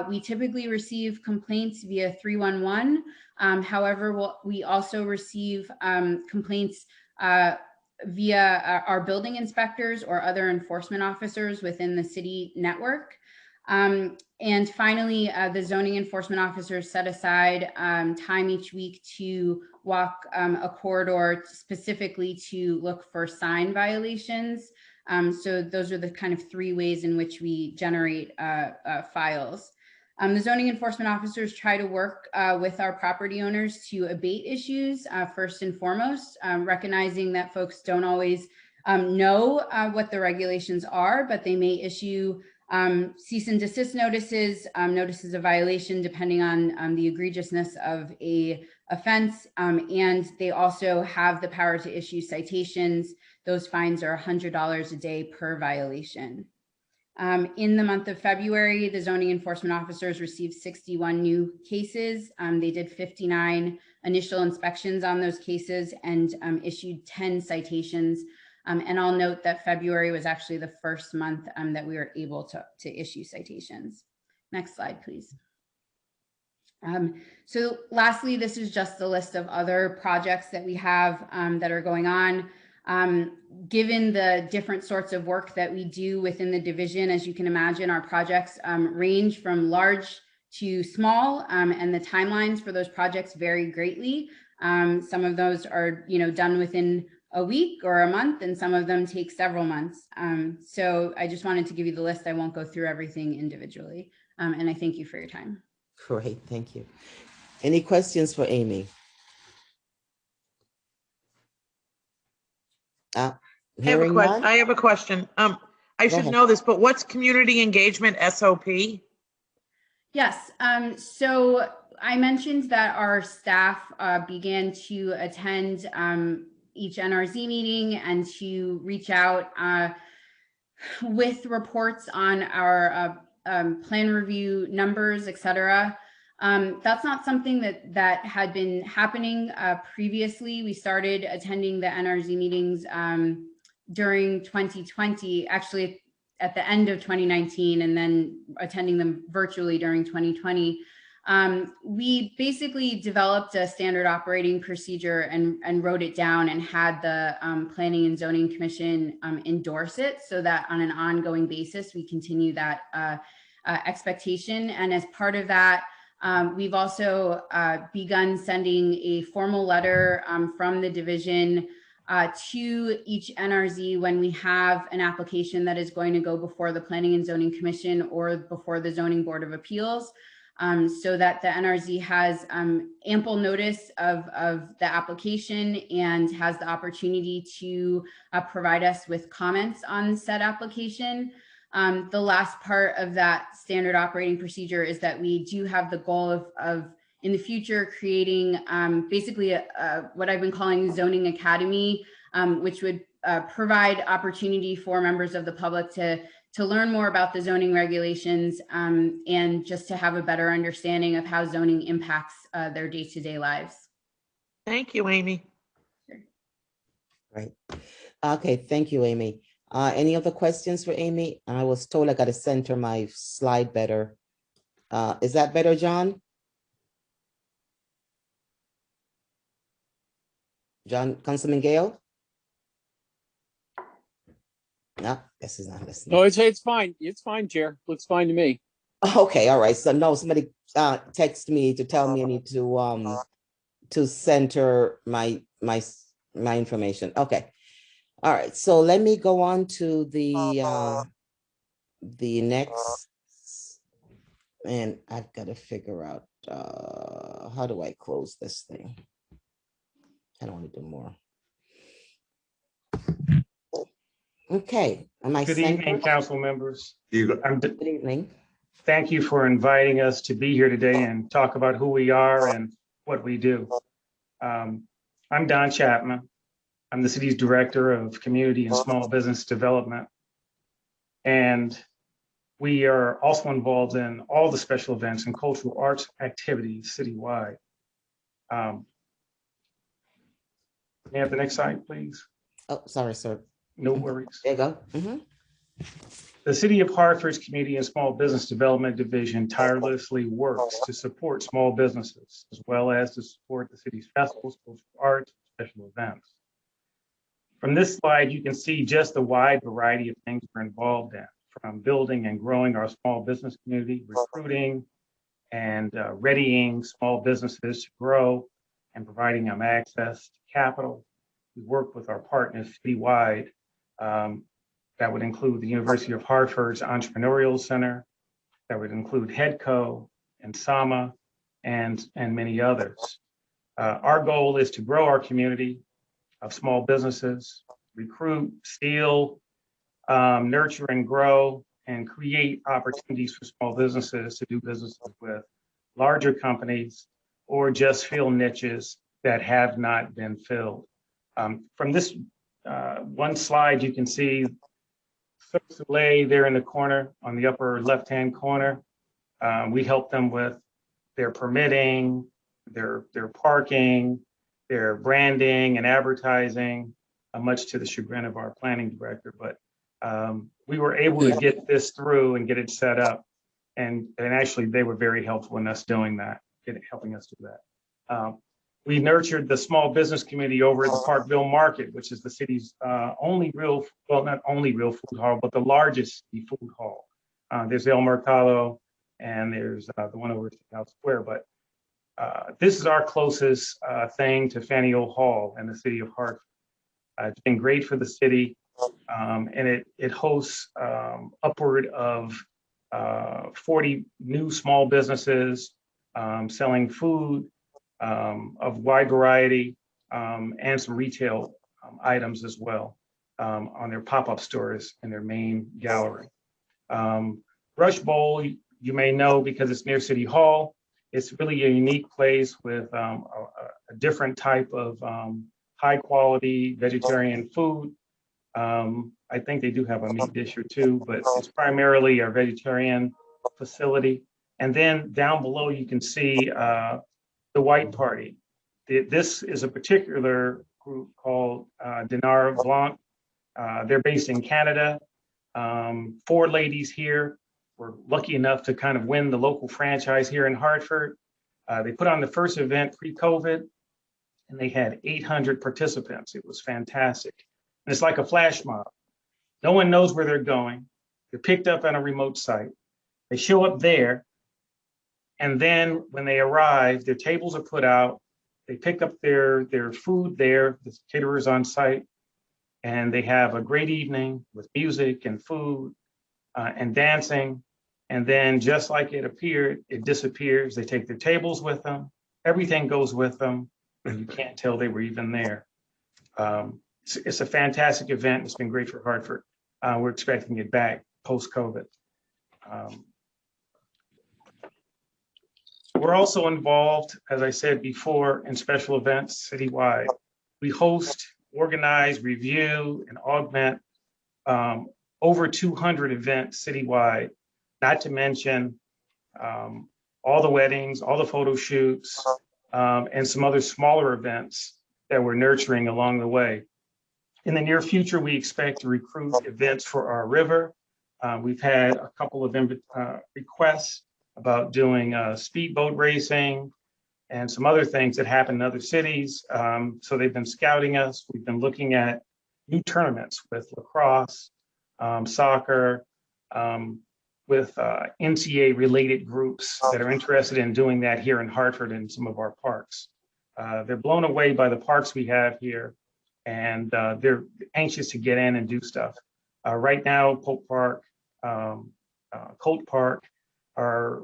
We typically receive complaints via 311. However, we also receive complaints via our building inspectors or other enforcement officers within the city network. And finally, the zoning enforcement officers set aside time each week to walk a corridor specifically to look for sign violations. So those are the kind of three ways in which we generate files. The zoning enforcement officers try to work with our property owners to abate issues first and foremost, recognizing that folks don't always know what the regulations are, but they may issue cease and desist notices, notices of violation, depending on the egregiousness of a offense. And they also have the power to issue citations. Those fines are $100 a day per violation. In the month of February, the zoning enforcement officers received 61 new cases. They did 59 initial inspections on those cases and issued 10 citations. And I'll note that February was actually the first month that we were able to issue citations. Next slide, please. So lastly, this is just a list of other projects that we have that are going on. Given the different sorts of work that we do within the division, as you can imagine, our projects range from large to small, and the timelines for those projects vary greatly. Some of those are, done within a week or a month, and some of them take several months. So I just wanted to give you the list. I won't go through everything individually. And I thank you for your time. Great, thank you. Any questions for Amy? I have a question. I should know this, but what's community engagement SOP? Yes. So I mentioned that our staff began to attend each NRZ meeting and to reach out with reports on our plan review numbers, et cetera. That's not something that had been happening previously. We started attending the NRZ meetings during 2020, actually at the end of 2019, and then attending them virtually during 2020. We basically developed a standard operating procedure and wrote it down and had the Planning and Zoning Commission endorse it so that on an ongoing basis, we continue that expectation. And as part of that, we've also begun sending a formal letter from the division to each NRZ when we have an application that is going to go before the Planning and Zoning Commission or before the Zoning Board of Appeals. so that the NRZ has ample notice of the application and has the opportunity to provide us with comments on said application. The last part of that standard operating procedure is that we do have the goal of in the future creating basically what I've been calling zoning academy, which would provide opportunity for members of the public to learn more about the zoning regulations and just to have a better understanding of how zoning impacts their day-to-day lives. Thank you, Amy. Right. Okay, thank you, Amy. Any other questions for Amy? I was told I got to center my slide better. Is that better, John? Councilman Gale? No, this is not listening. No, it's fine. It's fine, Chair. Looks fine to me. Okay, all right. So no, somebody text me to tell me I need to center my information. Okay. All right. So let me go on to the next, and I've got to figure out how do I close this thing? I don't want to do more. Okay. Am I Good evening, council members. Good evening. Thank you for inviting us to be here today and talk about who we are and what we do. I'm Don Chapman. I'm the city's director of community and small business development. And we are also involved in all the special events and cultural arts activities citywide. May I have the next slide, please? Oh, sorry, sir. No worries. There you go. Mm-hmm. The City of Hartford's Community and Small Business Development Division tirelessly works to support small businesses, as well as to support the city's festivals, cultural arts, and special events. From this slide, you can see just the wide variety of things we're involved in, from building and growing our small business community, recruiting and readying small businesses to grow and providing them access to capital. We work with our partners citywide. That would include the University of Hartford's Entrepreneurial Center. That would include HEDCO and SAMA and many others. Our goal is to grow our community of small businesses, recruit, seal, nurture and grow, and create opportunities for small businesses to do businesses with larger companies or just fill niches that have not been filled. From this one slide, you can see Cirque du Soleil there in the corner, on the upper left-hand corner. We help them with their permitting, their parking, their branding and advertising, much to the chagrin of our planning director. But we were able to get this through and get it set up. And actually, they were very helpful in us doing that, helping us do that. We nurtured the small business community over at the Parkville Market, which is the city's only real, well, not only real food hall, but the largest food hall. There's El Mercado and there's the one over at South Square. But this is our closest thing to Faneuil Hall in the city of Hartford. It's been great for the city, and it hosts upward of 40 new small businesses selling food, of wide variety, and some retail items as well on their pop-up stores in their main gallery. Rush Bowl, you may know because it's near City Hall. It's really a unique place with a different type of high quality vegetarian food. I think they do have a meat dish or two, but it's primarily a vegetarian facility. And then down below, you can see the White Party. This is a particular group called Dinar Blanc. They're based in Canada. 4 ladies here were lucky enough to kind of win the local franchise here in Hartford. They put on the first event pre-COVID, and they had 800 participants. It was fantastic. And it's like a flash mob. No one knows where they're going. They're picked up on a remote site. They show up there, and then when they arrive, their tables are put out. They pick up their food there, the caterers on site, and they have a great evening with music and food and dancing. And then just like it appeared, it disappears. They take their tables with them. Everything goes with them. And you can't tell they were even there. It's a fantastic event. It's been great for Hartford. We're expecting it back post-COVID. We're also involved, as I said before, in special events citywide. We host, organize, review, and augment over 200 events citywide, not to mention all the weddings, all the photo shoots, and some other smaller events that we're nurturing along the way. In the near future, we expect to recruit events for our river. We've had a couple of requests about doing speedboat racing and some other things that happen in other cities. So they've been scouting us. We've been looking at new tournaments with lacrosse, soccer, with NCAA related groups that are interested in doing that here in Hartford and some of our parks. They're blown away by the parks we have here, and they're anxious to get in and do stuff. Right now, Pope Park, Colt Park are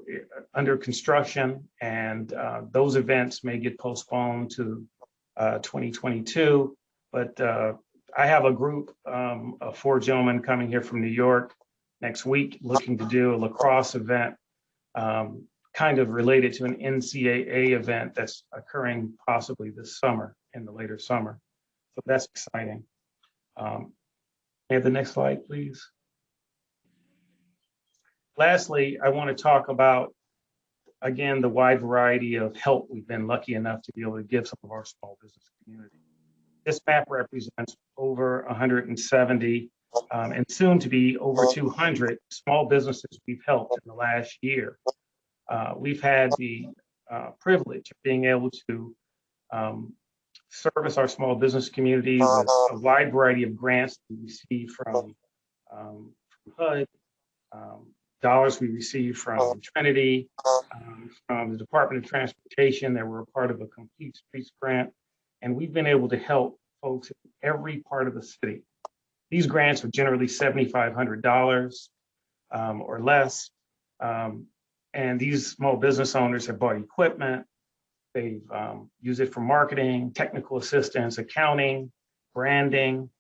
under construction, and those events may get postponed to 2022. But I have a group of 4 gentlemen coming here from New York next week looking to do a lacrosse event kind of related to an NCAA event that's occurring possibly this summer, in the later summer. So that's exciting. May I have the next slide, please? Lastly, I want to talk about, again, the wide variety of help we've been lucky enough to be able to give some of our small business community. This map represents over 170 and soon to be over 200 small businesses we've helped in the last year. We've had the privilege of being able to service our small business community with a wide variety of grants we receive from HUD, dollars we receive from Trinity, from the Department of Transportation that were a part of a Complete Streets grant. And we've been able to help folks in every part of the city. These grants are generally $7,500 or less. And these small business owners have bought equipment. They've used it for marketing, technical assistance, accounting, branding.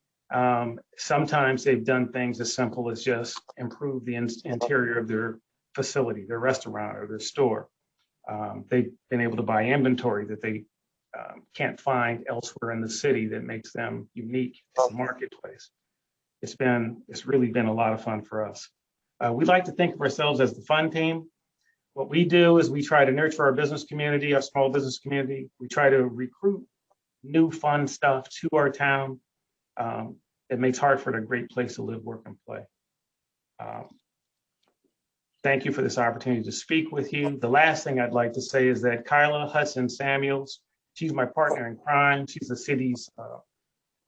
Sometimes they've done things as simple as just improve the interior of their facility, their restaurant or their store. They've been able to buy inventory that they can't find elsewhere in the city that makes them unique in the marketplace. It's really been a lot of fun for us. We like to think of ourselves as the fun team. What we do is we try to nurture our business community, our small business community. We try to recruit new fun stuff to our town. It makes Hartford a great place to live, work, and play. Thank you for this opportunity to speak with you. The last thing I'd like to say is that Kyla Hudson Samuels, she's my partner in crime. She's the city's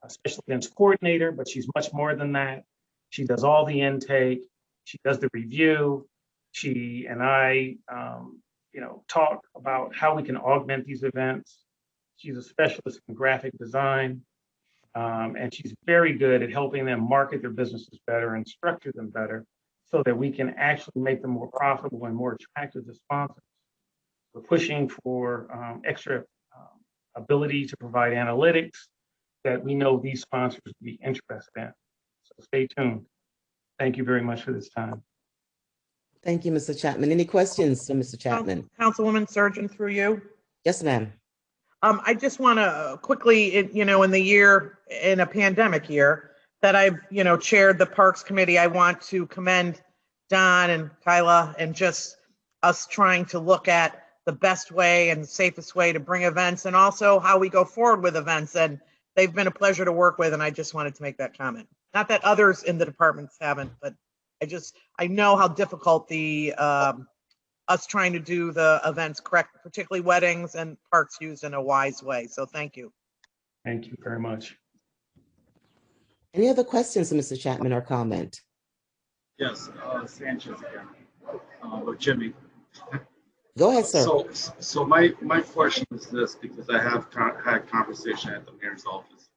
special events coordinator, but she's much more than that. She does all the intake. She does the review. She and I, talk about how we can augment these events. She's a specialist in graphic design, and she's very good at helping them market their businesses better and structure them better so that we can actually make them more profitable and more attractive to sponsors. We're pushing for extra ability to provide analytics that we know these sponsors would be interested in. So stay tuned. Thank you very much for this time. Thank you, Mr. Chapman. Any questions for Mr. Chapman? Councilwoman Surgeon, through you. Yes, ma'am. I just want to quickly, in the year, in a pandemic year, that I've, chaired the Parks Committee, I want to commend Don and Kyla and just us trying to look at the best way and safest way to bring events and also how we go forward with events. And they've been a pleasure to work with. And I just wanted to make that comment. Not that others in the departments haven't, but I know how difficult the us trying to do the events correct, particularly weddings and parks used in a wise way. So thank you. Thank you very much. Any other questions, Mr. Chapman, or comment? Yes, Sanchez again, or Jimmy. Go ahead, sir. So my question is this, because I have had conversation at the mayor's office.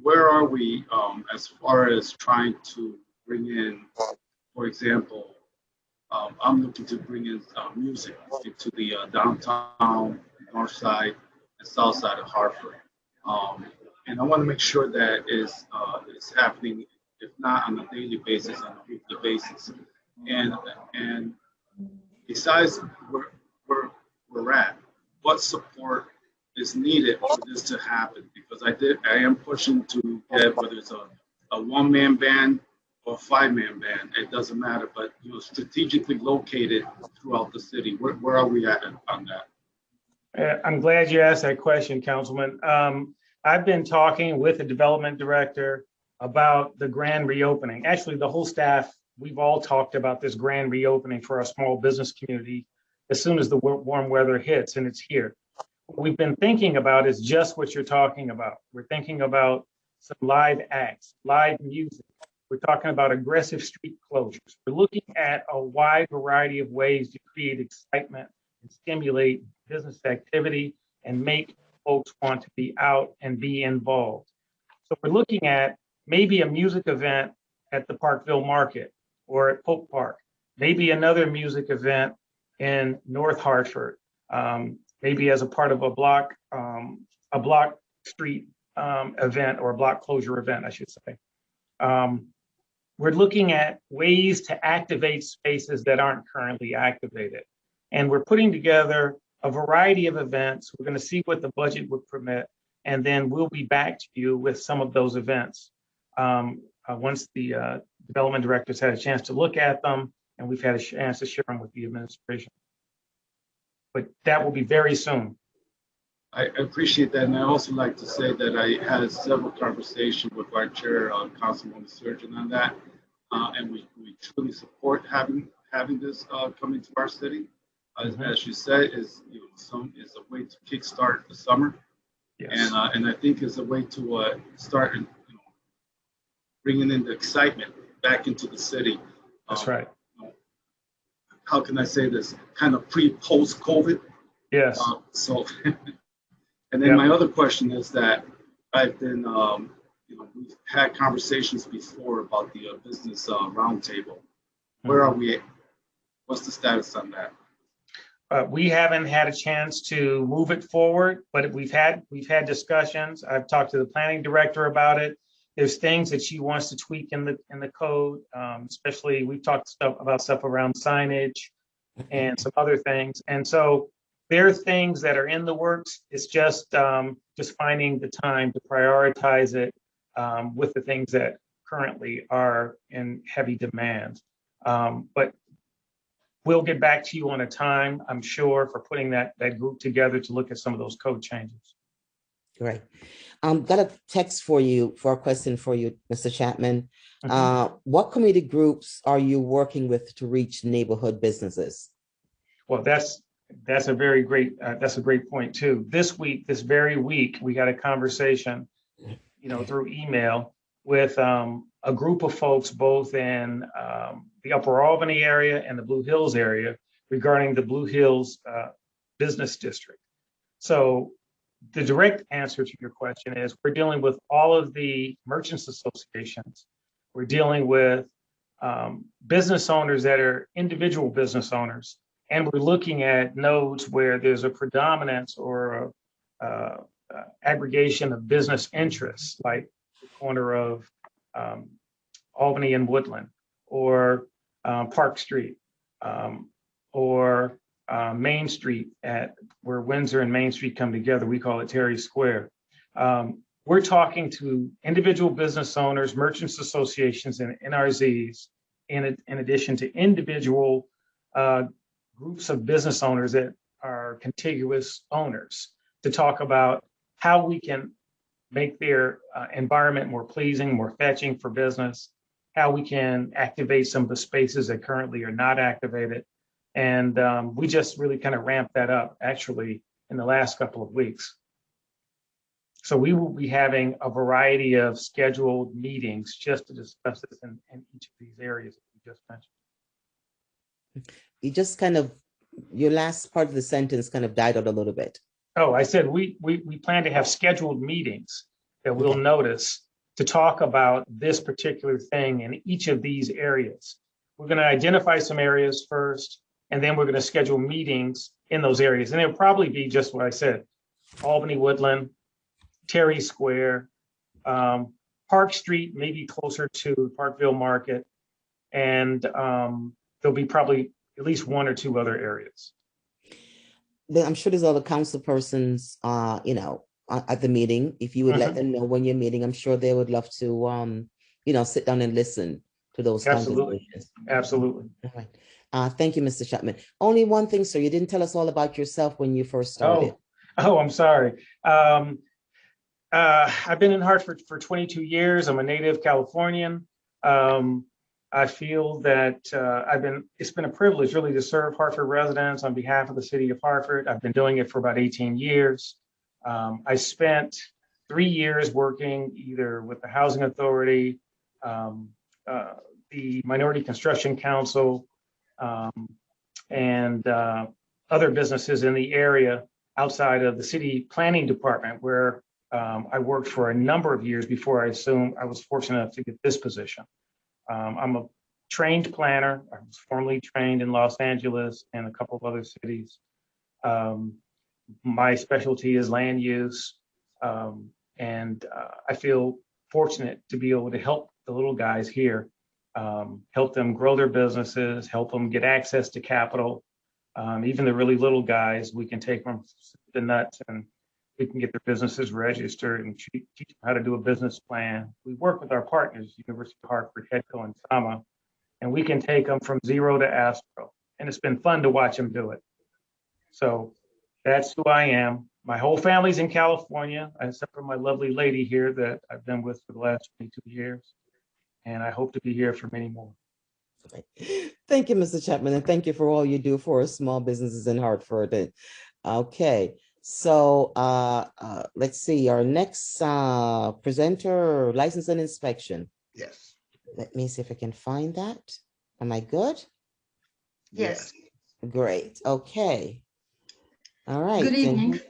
Where are we as far as trying to bring in, for example, I'm looking to bring in music into the downtown, north side, and south side of Hartford. And I want to make sure that it's happening, if not on a daily basis, on a weekly basis. And besides where we're at, what support is needed for this to happen? Because I am pushing to get, whether it's a one-man band or a five-man band, it doesn't matter, but strategically located throughout the city. Where are we at on that? I'm glad you asked that question, Councilman. I've been talking with the development director about the grand reopening. Actually, the whole staff, we've all talked about this grand reopening for our small business community as soon as the warm weather hits, and it's here. What we've been thinking about is just what you're talking about. We're thinking about some live acts, live music. We're talking about aggressive street closures. We're looking at a wide variety of ways to create excitement and stimulate business activity and make folks want to be out and be involved. So we're looking at maybe a music event at the Parkville Market or at Pope Park, maybe another music event in North Hartford, maybe as a part of a block street event, or a block closure event, I should say. We're looking at ways to activate spaces that aren't currently activated. And we're putting together a variety of events. We're going to see what the budget would permit, and then we'll be back to you with some of those events once the development directors had a chance to look at them, and we've had a chance to share them with the administration. But that will be very soon. I appreciate that, and I also like to say that I had several conversations with our chair, Councilwoman Surgeon, on that, and we truly support having this come into our city. As you said, is a way to kickstart the summer, yes. And I think it's a way to start bringing in the excitement back into the city. That's right. How can I say this? Kind of post COVID. Yes. And then my other question is that I've been, we've had conversations before about the business roundtable. Where are we at? What's the status on that? We haven't had a chance to move it forward, but we've had discussions. I've talked to the planning director about it. There's things that she wants to tweak in the code, especially we've talked about stuff around signage and some other things. And so there are things that are in the works. It's just finding the time to prioritize it with the things that currently are in heavy demand. But we'll get back to you on a time, I'm sure, for putting that group together to look at some of those code changes. Great. Got a text for a question for you, Mr. Chapman. What community groups are you working with to reach neighborhood businesses? Well, that's a very great, that's a great point too. This very week, we had a conversation, through email with a group of folks both in the Upper Albany area and the Blue Hills area regarding the Blue Hills business district. So the direct answer to your question is we're dealing with all of the merchants associations. We're dealing with business owners that are individual business owners. And we're looking at nodes where there's a predominance or aggregation of business interests, like the corner of Albany and Woodland, or Park Street, or Main Street where Windsor and Main Street come together. We call it Terry Square. We're talking to individual business owners, merchants associations, and NRZs, in addition to individual groups of business owners that are contiguous owners, to talk about how we can make their environment more pleasing, more fetching for business, how we can activate some of the spaces that currently are not activated. And we just really kind of ramped that up actually in the last couple of weeks. So we will be having a variety of scheduled meetings just to discuss this in each of these areas that we just mentioned. You just your last part of the sentence kind of died out a little bit. Oh, I said we plan to have scheduled meetings that we'll notice to talk about this particular thing in each of these areas. We're going to identify some areas first, and then we're going to schedule meetings in those areas. And it'll probably be just what I said: Albany Woodland, Terry Square, Park Street, maybe closer to Parkville Market, and there'll be probably at least one or two other areas. I'm sure there's other council persons, at the meeting. If you would let them know when you're meeting, I'm sure they would love to, sit down and listen to those conversations. Absolutely. All right. Thank you, Mr. Chapman. Only one thing, sir. You didn't tell us all about yourself when you first started. Oh, I'm sorry. I've been in Hartford for 22 years. I'm a native Californian. I feel that it's been a privilege really to serve Hartford residents on behalf of the city of Hartford. I've been doing it for about 18 years. I spent 3 years working either with the Housing Authority, the Minority Construction Council, and other businesses in the area outside of the city planning department, where I worked for a number of years before I was fortunate enough to get this position. I'm a trained planner. I was formerly trained in Los Angeles and a couple of other cities. My specialty is land use, and I feel fortunate to be able to help the little guys here, help them grow their businesses, help them get access to capital. Even the really little guys, we can take them the nuts and we can get their businesses registered and teach them how to do a business plan. We work with our partners, University of Hartford, HEDCO, and SAMA, and we can take them from zero to Astro. And it's been fun to watch them do it. So that's who I am. My whole family's in California, except for my lovely lady here that I've been with for the last 22 years. And I hope to be here for many more. Thank you, Mr. Chapman, and thank you for all you do for small businesses in Hartford. Okay, so let's see, our next presenter, license and inspection. Yes. Let me see if I can find that. Am I good? Yes. Great. Okay. All right. Good evening.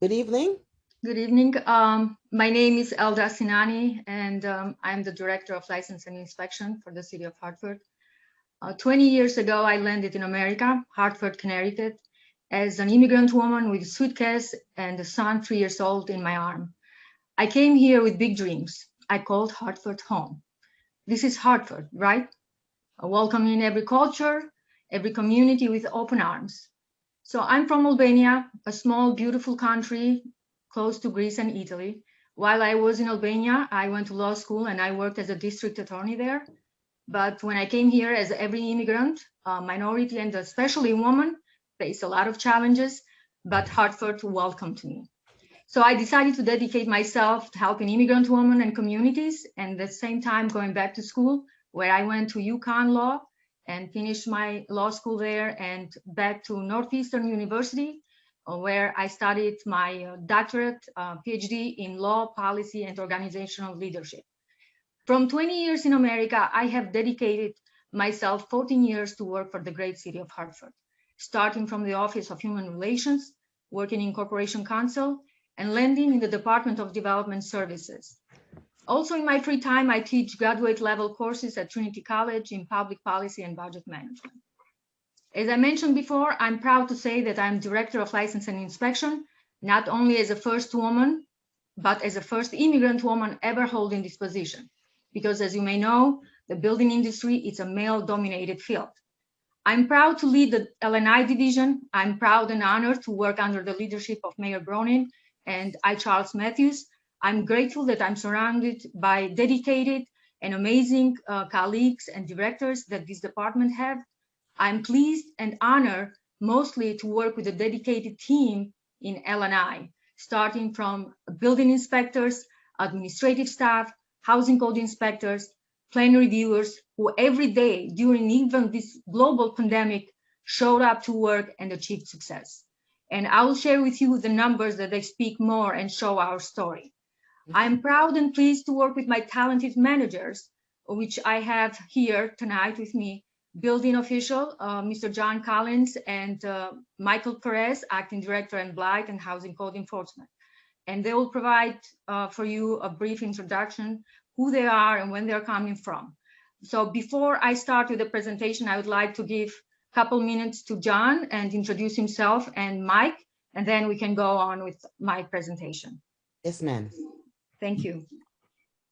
Good evening. Good evening. My name is Elda Sinani, and I'm the Director of License and Inspection for the City of Hartford. 20 years ago, I landed in America, Hartford, Connecticut, as an immigrant woman with a suitcase and a son 3 years old in my arm. I came here with big dreams. I called Hartford home. This is Hartford, right? Welcoming every culture, every community with open arms. So I'm from Albania, a small, beautiful country close to Greece and Italy. While I was in Albania, I went to law school and I worked as a district attorney there. But when I came here, as every immigrant, minority and especially woman, faced a lot of challenges, but Hartford welcomed me. So I decided to dedicate myself to helping immigrant women and communities, and at the same time going back to school, where I went to UConn Law and finished my law school there, and back to Northeastern University, where I studied my doctorate, PhD in law, policy, and organizational leadership. From 20 years in America, I have dedicated myself 14 years to work for the great city of Hartford, starting from the Office of Human Relations, working in Corporation Counsel, and landing in the Department of Development Services. Also in my free time, I teach graduate level courses at Trinity College in public policy and budget management. As I mentioned before, I'm proud to say that I'm Director of License and Inspection, not only as a first woman, but as a first immigrant woman ever holding this position. Because as you may know, the building industry is a male-dominated field. I'm proud to lead the L&I division. I'm proud and honored to work under the leadership of Mayor Bronin and I. Charles Matthews. I'm grateful that I'm surrounded by dedicated and amazing colleagues and directors that this department have. I'm pleased and honored mostly to work with a dedicated team in L&I, starting from building inspectors, administrative staff, housing code inspectors, plan reviewers, who every day during even this global pandemic showed up to work and achieved success. And I will share with you the numbers that they speak more and show our story. I'm proud and pleased to work with my talented managers, which I have here tonight with me, building official, Mr. John Collins and Michael Perez, acting director and blight and housing code enforcement. And they will provide for you a brief introduction, who they are and when they're coming from. So before I start with the presentation, I would like to give a couple minutes to John and introduce himself and Mike, and then we can go on with my presentation. Yes, ma'am. Thank you.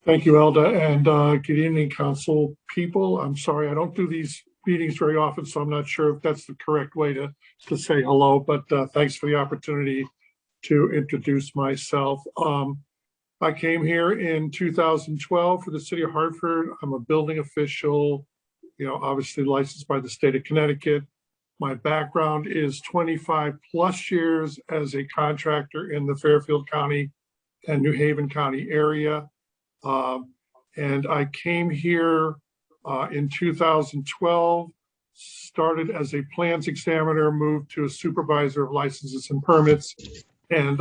Thank you, Elda, and good evening, council people. I'm sorry, I don't do these meetings very often, so I'm not sure if that's the correct way to say hello, but thanks for the opportunity to introduce myself. I came here in 2012 for the city of Hartford. I'm a building official, obviously licensed by the state of Connecticut. My background is 25 plus years as a contractor in the Fairfield County and New Haven County area. And I came here in 2012, started as a plans examiner, moved to a supervisor of licenses and permits, and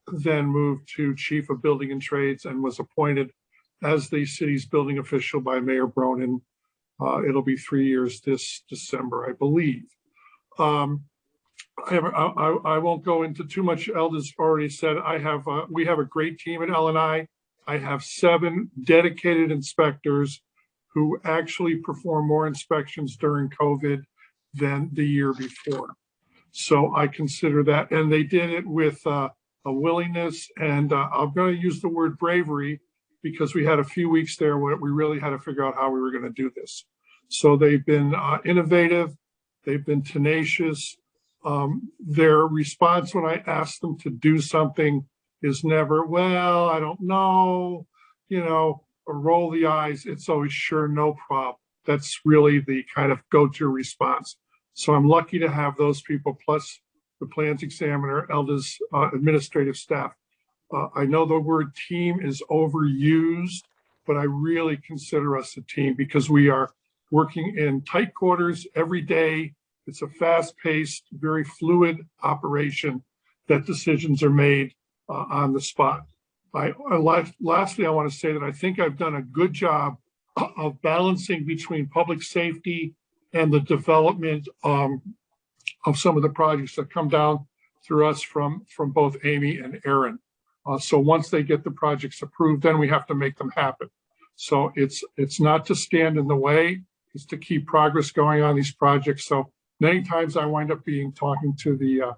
then moved to chief of building and trades and was appointed as the city's building official by Mayor Bronin. It'll be 3 years this December, I believe. I won't go into too much. Elda's already said we have a great team at L&I. I have 7 dedicated inspectors who actually perform more inspections during COVID than the year before. So I consider that, and they did it with a willingness, and I'm going to use the word bravery because we had a few weeks there where we really had to figure out how we were going to do this. So they've been innovative, they've been tenacious. Their response when I ask them to do something is never, well, I don't know, or roll the eyes. It's always sure, no problem. That's really the kind of go-to response. So I'm lucky to have those people, plus the plans examiner, Elda's administrative staff. I know the word team is overused, but I really consider us a team because we are working in tight quarters every day. It's a fast-paced, very fluid operation that decisions are made on the spot. Lastly, I want to say that I think I've done a good job of balancing between public safety and the development of some of the projects that come down through us from both Amy and Aaron. So once they get the projects approved, then we have to make them happen. So it's not to stand in the way, it's to keep progress going on these projects. So many times I wind up talking to the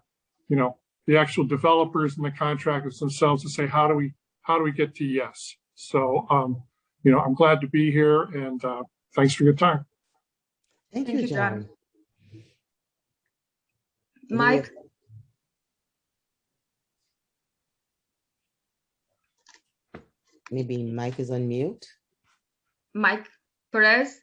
actual developers and the contractors themselves to say, how do we get to yes? So, I'm glad to be here, and thanks for your time. Thank you, John. Mike. Maybe Mike is on mute. Mike Perez.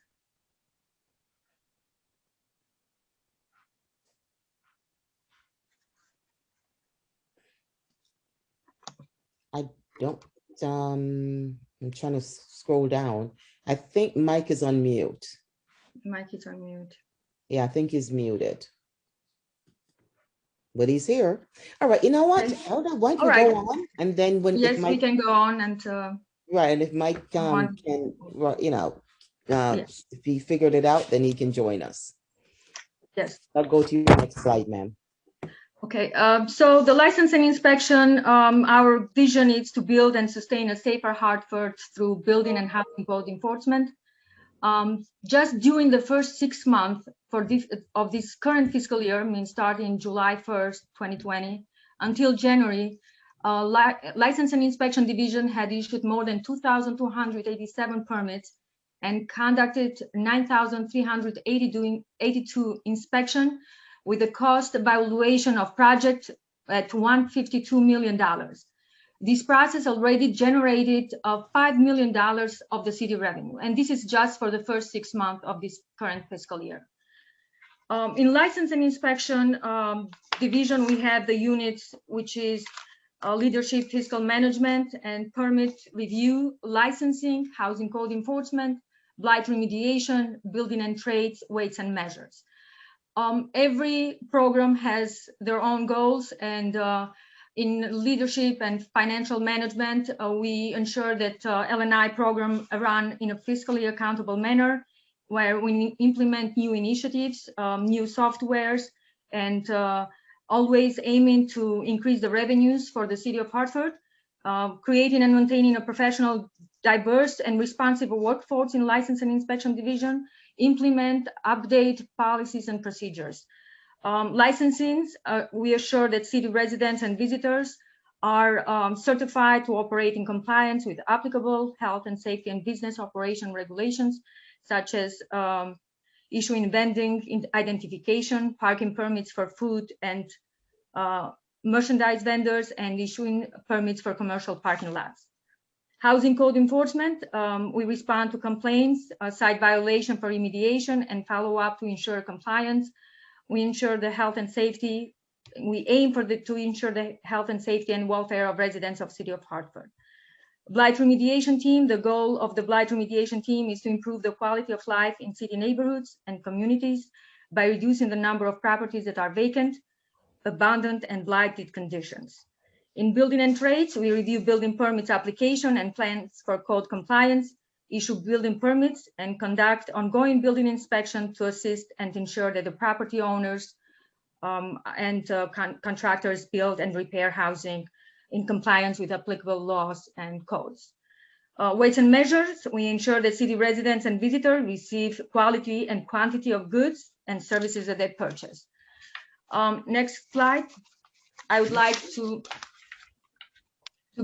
I don't, I'm trying to scroll down. I think Mike is on mute. Mike is on mute. Yeah, I think he's muted. But he's here. All right, you know what? Elda, why don't you go on? And then when yes, Mike, we can go on and right, and if Mike can, if he figured it out, then he can join us. Yes. I'll go to your next slide, ma'am. Okay, so the licensing inspection, our vision is to build and sustain a safer Hartford through building and housing code enforcement. Just during the first 6 months of this current fiscal year, means starting July 1st, 2020, until January, License and Inspection Division had issued more than 2,287 permits and conducted 9,382 inspections, with a cost evaluation of project at $152 million. This process already generated $5 million of the city revenue, and this is just for the first 6 months of this current fiscal year. In License and Inspection Division, we have the units, which is leadership, fiscal management, and permit review, licensing, housing code enforcement, blight remediation, building and trades, weights and measures. Every program has their own goals, and in leadership and financial management, we ensure that L&I program run in a fiscally accountable manner, where we implement new initiatives, new softwares, and always aiming to increase the revenues for the city of Hartford. creating and maintaining a professional, diverse and responsive workforce in License and Inspection Division, implement, update policies and procedures. Licensing, we assure that city residents and visitors are certified to operate in compliance with applicable health and safety and business operation regulations, such as issuing vending identification, parking permits for food and merchandise vendors, and issuing permits for commercial parking lots. Housing code enforcement, we respond to complaints, cite violation for remediation, and follow up to ensure compliance. We ensure the health and safety. We aim to ensure the health and safety and welfare of residents of City of Hartford. Blight remediation team, the goal of the blight remediation team is to improve the quality of life in city neighborhoods and communities by reducing the number of properties that are vacant, abandoned, and blighted conditions. In building and trades, we review building permits application and plans for code compliance, issue building permits, and conduct ongoing building inspection to assist and ensure that the property owners and contractors build and repair housing in compliance with applicable laws and codes. Weights and measures, we ensure that city residents and visitors receive quality and quantity of goods and services that they purchase. Next slide. I would like to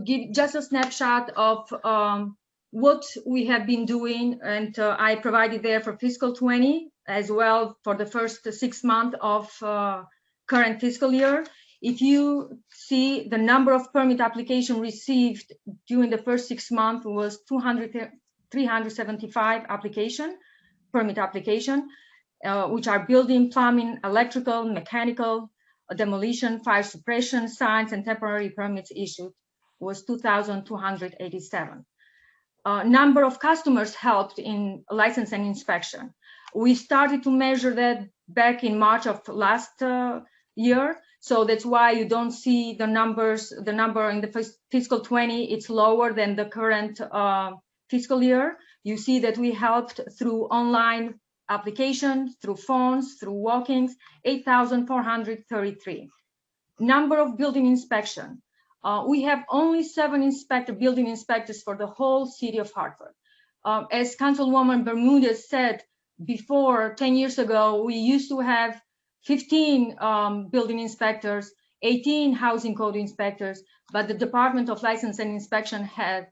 give just a snapshot of what we have been doing, and I provided there for fiscal 20 as well for the first 6 months of current fiscal year. If you see the number of permit applications received during the first 6 months was 375 permit application, which are building, plumbing, electrical, mechanical, demolition, fire suppression, signs, and temporary permits issued was 2,287. Number of customers helped in license and inspection. We started to measure that back in March of last year. So that's why you don't see the numbers, the number in the fiscal 20, it's lower than the current fiscal year. You see that we helped through online applications, through phones, through walk-ins, 8,433. Number of building inspection. We have only 7 building inspectors for the whole city of Hartford. As Councilwoman Bermudez said before, 10 years ago, we used to have 15 building inspectors, 18 housing code inspectors, but the Department of License and Inspection had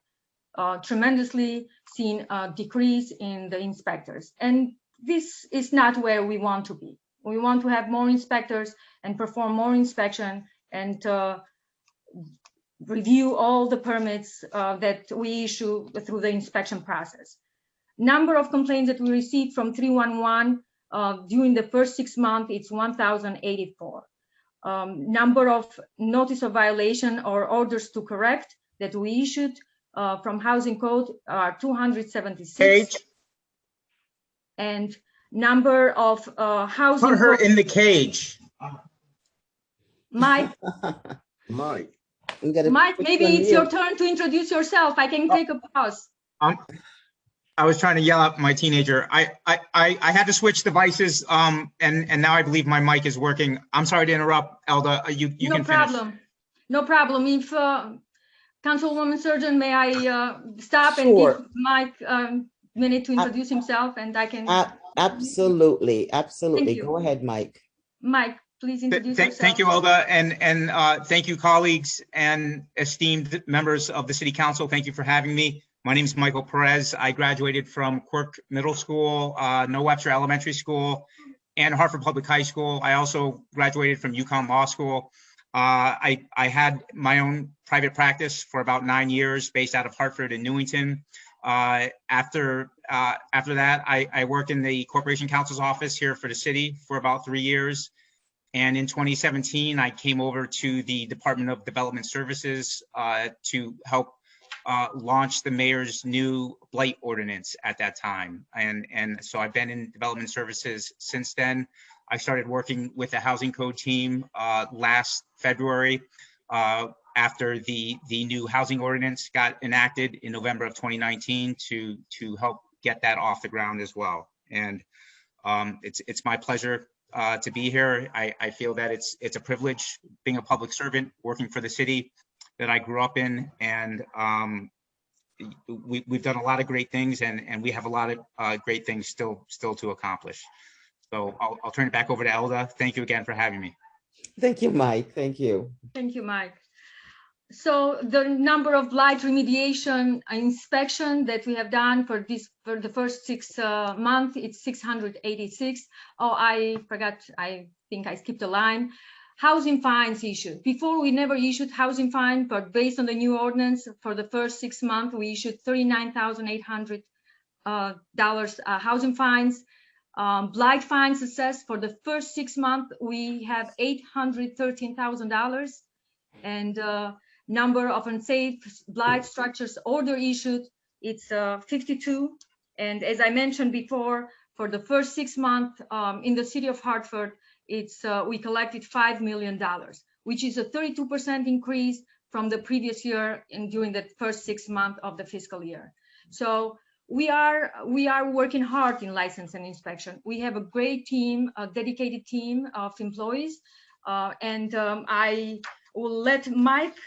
tremendously seen a decrease in the inspectors. And this is not where we want to be. We want to have more inspectors and perform more inspection and review all the permits that we issue through the inspection process. Number of complaints that we received from 311 during the first 6 months, it's 1,084. Number of notice of violation or orders to correct that we issued from housing code are 276. Cage. And number of housing Put her in the cage. Mike. Mike. Mike, maybe it's your turn to introduce yourself. I can take a pause. I was trying to yell at my teenager. I had to switch devices, and now I believe my mic is working. I'm sorry to interrupt, Elda. You no can problem. finish. No problem. If Councilwoman Surgeon, may I stop and Sure. give Mike a minute to introduce himself, and I can. Absolutely, absolutely. Thank you. Go ahead, Mike. Mike, please introduce yourself. Thank you, Elda, and thank you, colleagues and esteemed members of the City Council. Thank you for having me. My name is Michael Perez. I graduated from Quirk Middle School, Noah Webster Elementary School, and Hartford Public High School. I also graduated from UConn Law School. I had my own private practice for about 9 years based out of Hartford and Newington. After that, I worked in the Corporation Counsel's office here for the city for about 3 years. And in 2017, I came over to the Department of Development Services to help launched the mayor's new blight ordinance at that time. And so I've been in development services since then. I started working with the housing code team last February after the new housing ordinance got enacted in November of 2019 to help get that off the ground as well. And it's my pleasure to be here. I feel that it's a privilege being a public servant, working for the city. that I grew up in, and we've done a lot of great things, and we have a lot of great things still to accomplish. So I'll turn it back over to Elda. Thank you again for having me. Thank you, Mike. Thank you. Thank you, Mike. So the number of blight remediation inspection that we have done for the first 6 months, it's 686. Oh, I forgot, I think I skipped a line. Housing fines issued. Before, we never issued housing fine, but based on the new ordinance, for the first 6 months, we issued $39,800 housing fines. Blight fines assessed for the first 6 months, we have $813,000. And number of unsafe blight structures order issued, it's 52. And as I mentioned before, for the first 6 months in the city of Hartford, it's we collected $5 million, which is a 32% increase from the previous year during the first 6 months of the fiscal year. So we are working hard in license and inspection. We have a great team, a dedicated team of employees, and I will let Mike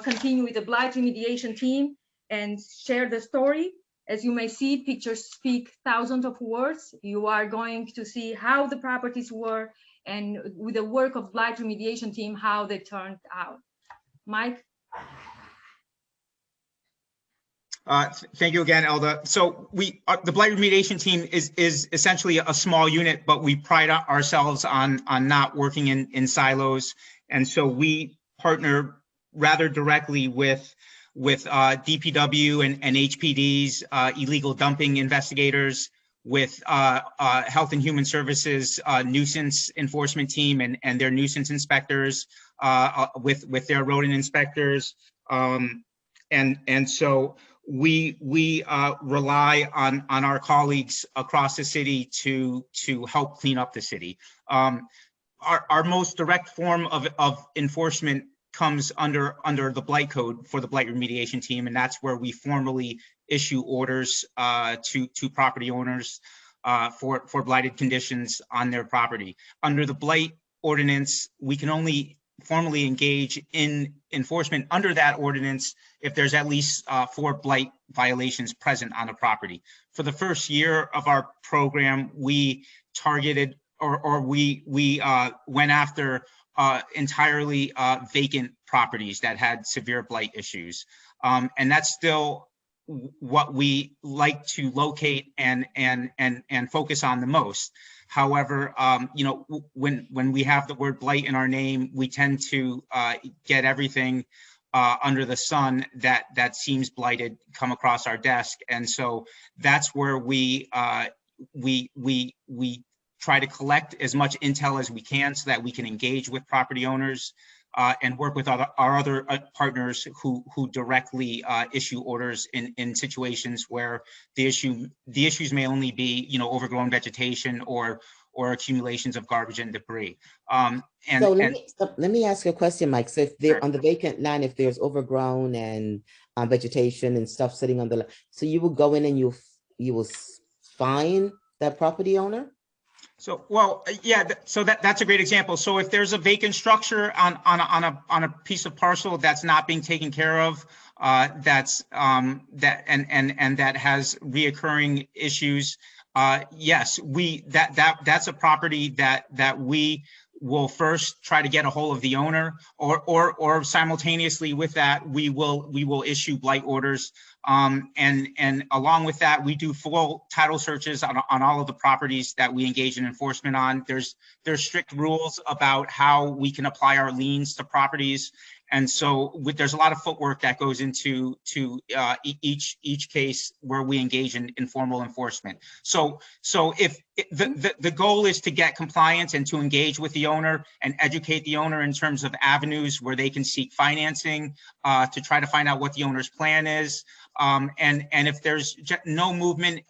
continue with the blight remediation team and share the story. As you may see, pictures speak thousands of words. You are going to see how the properties were, and with the work of blight remediation team, how they turned out. Mike? Thank you again, Elda. So the blight remediation team is essentially a small unit, but we pride ourselves on not working in silos. And so we partner rather directly with DPW and HPD's illegal dumping investigators, with Health and Human Services nuisance enforcement team and their nuisance inspectors, with their rodent inspectors, and so we rely on our colleagues across the city to help clean up the city. Our most direct form of enforcement comes under the blight code for the blight remediation team, and that's where we formally issue orders to property owners for blighted conditions on their property. Under the blight ordinance, we can only formally engage in enforcement under that ordinance if there's at least 4 blight violations present on a property. For the first year of our program, we targeted or we went after entirely vacant properties that had severe blight issues. And that's still what we like to locate and focus on the most. However, you know, when we have the word blight in our name, we tend to get everything under the sun that seems blighted come across our desk, and so that's where we try to collect as much intel as we can so that we can engage with property owners and work with our other partners who directly issue orders in situations where the issues may only be, you know, overgrown vegetation or accumulations of garbage and debris. So let me ask you a question, Mike. So if they're on the vacant land, if there's overgrown and vegetation and stuff sitting on the, so you will go in and you will fine that property owner? So, well, yeah, so that's a great example. So if there's a vacant structure on a piece of parcel that's not being taken care of, that has reoccurring issues, yes, that's a property that we will first try to get a hold of the owner, or simultaneously with that, we will issue blight orders. And along with that, we do full title searches on all of the properties that we engage in enforcement on. There's strict rules about how we can apply our liens to properties. And so there's a lot of footwork that goes into each case where we engage in informal enforcement. So if the goal is to get compliance and to engage with the owner and educate the owner in terms of avenues where they can seek financing to try to find out what the owner's plan is. And if there's no movement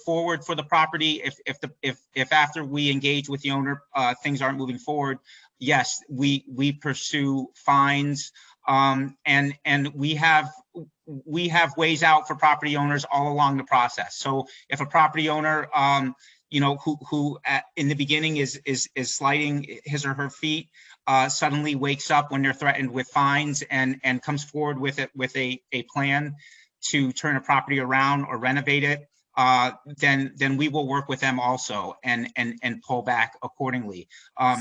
forward for the property, if after we engage with the owner, things aren't moving forward, yes, we pursue fines, and we have ways out for property owners all along the process. So if a property owner, you know, who in the beginning is sliding his or her feet, suddenly wakes up when they're threatened with fines and comes forward with a plan to turn a property around or renovate it, then we will work with them also and pull back accordingly.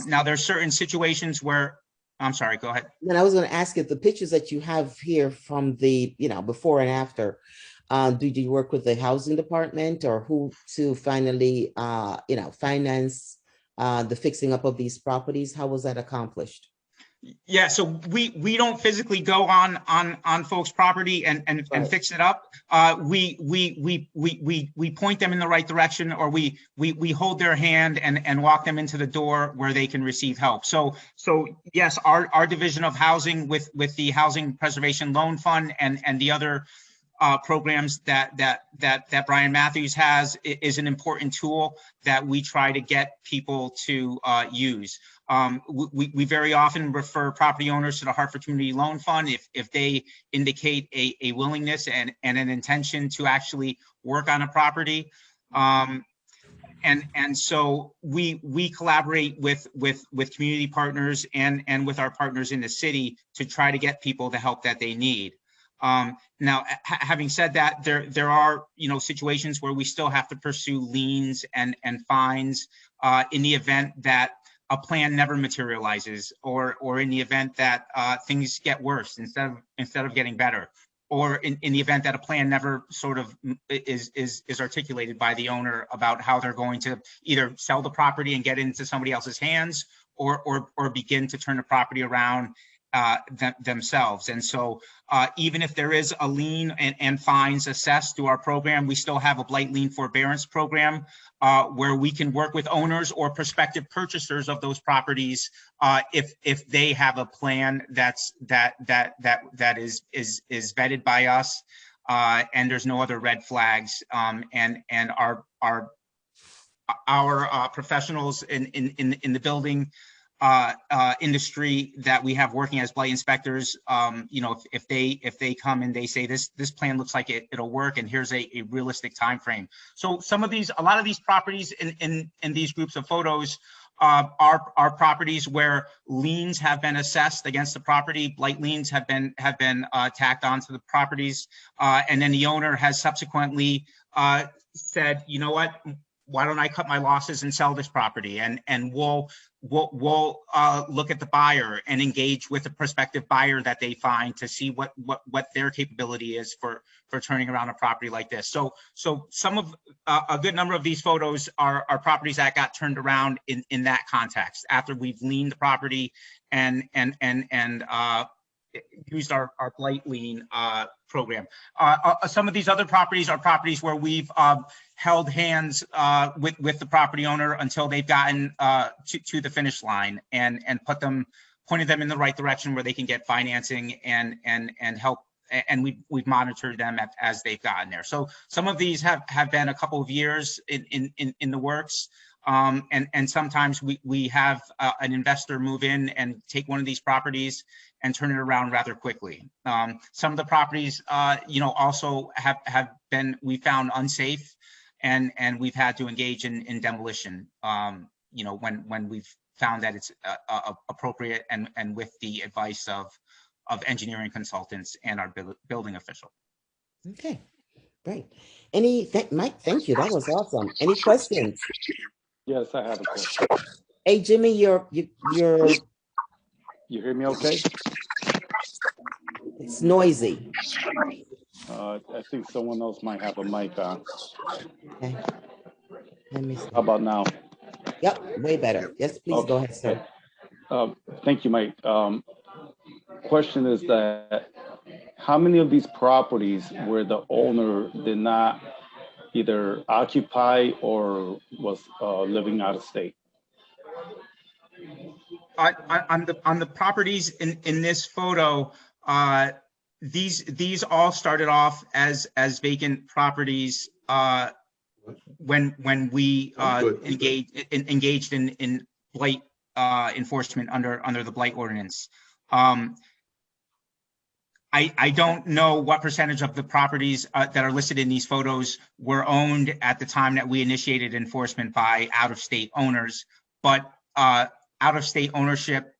Now there's certain situations where, I'm sorry, go ahead. Then I was going to ask if the pictures that you have here from the, before and after, did you work with the housing department or who to finally, finance the fixing up of these properties? How was that accomplished? Yeah, so we don't physically go on folks' property and fix it up. We point them in the right direction, or we hold their hand and walk them into the door where they can receive help. So yes, our division of housing with the Housing Preservation Loan Fund and the other programs that Brian Matthews has is an important tool that we try to get people to use. We very often refer property owners to the Hartford Community Loan Fund if they indicate a willingness and an intention to actually work on a property. And so we collaborate with community partners and with our partners in the city to try to get people the help that they need. Now, having said that, there are situations where we still have to pursue liens and fines in the event that a plan never materializes, or in the event that things get worse instead of getting better, or in the event that a plan never sort of is articulated by the owner about how they're going to either sell the property and get into somebody else's hands, or begin to turn the property around themselves. And so even if there is a lien and fines assessed through our program, we still have a blight lien forbearance program where we can work with owners or prospective purchasers of those properties if they have a plan that is vetted by us and there's no other red flags, and our professionals in the building industry that we have working as blight inspectors, if they come and they say this plan looks like it'll work, and here's a realistic time frame. So a lot of these properties in these groups of photos are properties where liens have been assessed against the property, blight liens have been tacked onto the properties, and then the owner has subsequently said, you know what, why don't I cut my losses and sell this property? And we'll look at the buyer and engage with a prospective buyer that they find to see what their capability is for turning around a property like this. So some of a good number of these photos are properties that got turned around in that context after we've liened the property and used our blight lien program. Some of these other properties are properties where we've held hands with the property owner until they've gotten to the finish line and pointed them in the right direction where they can get financing and help. And we've monitored them as they've gotten there. So some of these have been a couple of years in the works. And sometimes we have an investor move in and take one of these properties and turn it around rather quickly. Some of the properties, also have been, we found unsafe, and we've had to engage in demolition, when we've found that it's appropriate and with the advice of engineering consultants and our building official. Okay, great. Mike, thank you. That was awesome. Any questions? Yes, I have a question. Hey, Jimmy, you're. You hear me okay? It's noisy. I think someone else might have a mic on. Okay. Let me see. How about now? Yep, way better. Yes, please go ahead, sir. Thank you, Mike. Question is that how many of these properties where the owner did not either occupy or was living out of state? On the properties in this photo, these all started off as vacant properties when we engaged in blight enforcement under the blight ordinance. I don't know what percentage of the properties that are listed in these photos were owned at the time that we initiated enforcement by out-of-state owners, but out-of-state ownership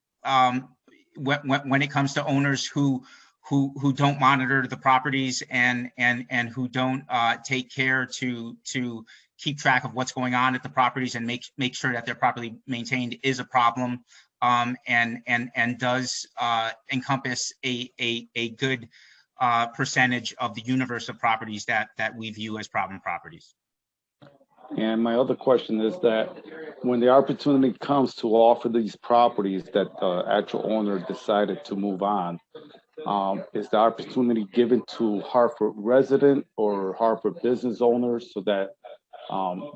when it comes to owners who don't monitor the properties and who don't take care to keep track of what's going on at the properties and make sure that they're properly maintained is a problem, and does encompass a good percentage of the universe of properties that we view as problem properties. And my other question is that when the opportunity comes to offer these properties that the actual owner decided to move on, is the opportunity given to Hartford resident or Hartford business owners so that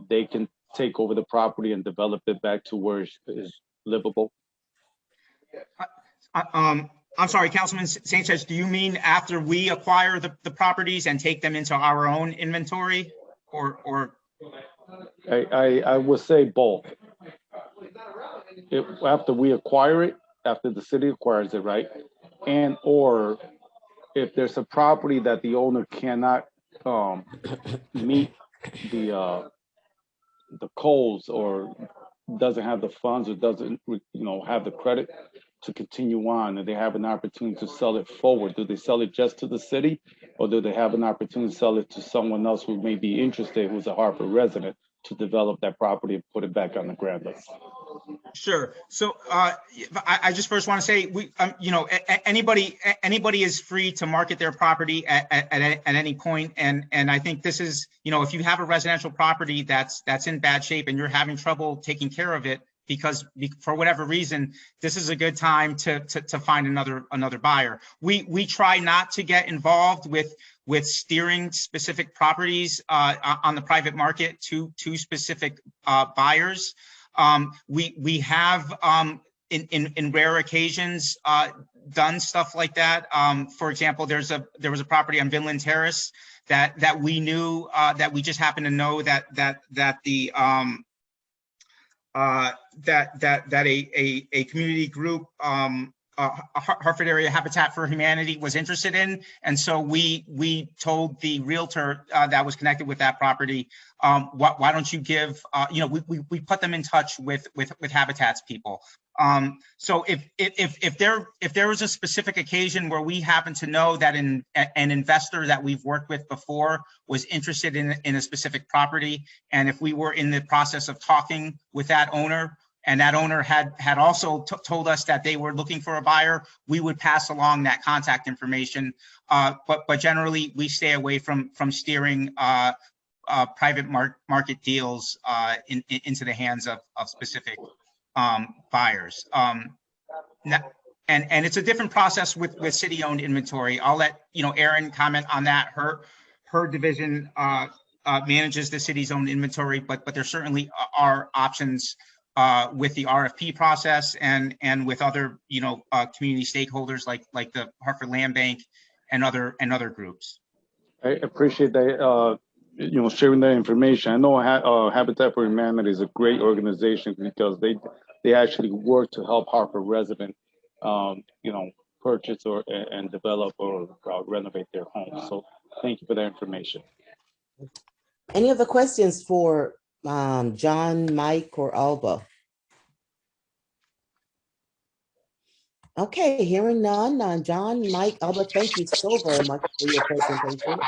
they can take over the property and develop it back to where it is livable? I'm sorry, Councilman Sanchez, do you mean after we acquire the properties and take them into our own inventory, or? I would say both. After we acquire it, after the city acquires it, right? And or if there's a property that the owner cannot meet the codes or doesn't have the funds or doesn't have the credit to continue on, and they have an opportunity to sell it forward, do they sell it just to the city, or do they have an opportunity to sell it to someone else who may be interested, who's a Hartford resident, to develop that property and put it back on the grant list? Sure. So I just first want to say, anybody is free to market their property at any point, and I think this is, if you have a residential property that's in bad shape and you're having trouble taking care of it because for whatever reason, this is a good time to find another buyer. We try not to get involved with steering specific properties on the private market to specific buyers. We have in rare occasions done stuff like that. For example, there was a property on Vinland Terrace that we knew that we just happened to know that a community group, Hartford Area Habitat for Humanity, was interested in, and so we told the realtor that was connected with that property, why don't you give, we put them in touch with Habitat's people. So if there was a specific occasion where we happen to know that an investor that we've worked with before was interested in a specific property, and if we were in the process of talking with that owner, and that owner had also told us that they were looking for a buyer, we would pass along that contact information. But generally, we stay away from steering private market deals into the hands of specific buyers. And it's a different process with city-owned inventory. I'll let Erin comment on that. Her division manages the city's own inventory, but there certainly are options with the RFP process and with other community stakeholders like the Hartford Land Bank and other groups. I appreciate that sharing that information. I know Habitat for Humanity is a great organization because they actually work to help Hartford residents purchase and develop or renovate their homes. So thank you for that information. Any other questions for John, Mike, or Alba? Okay, hearing none. John, Mike, Alba, thank you so very much for your presentation.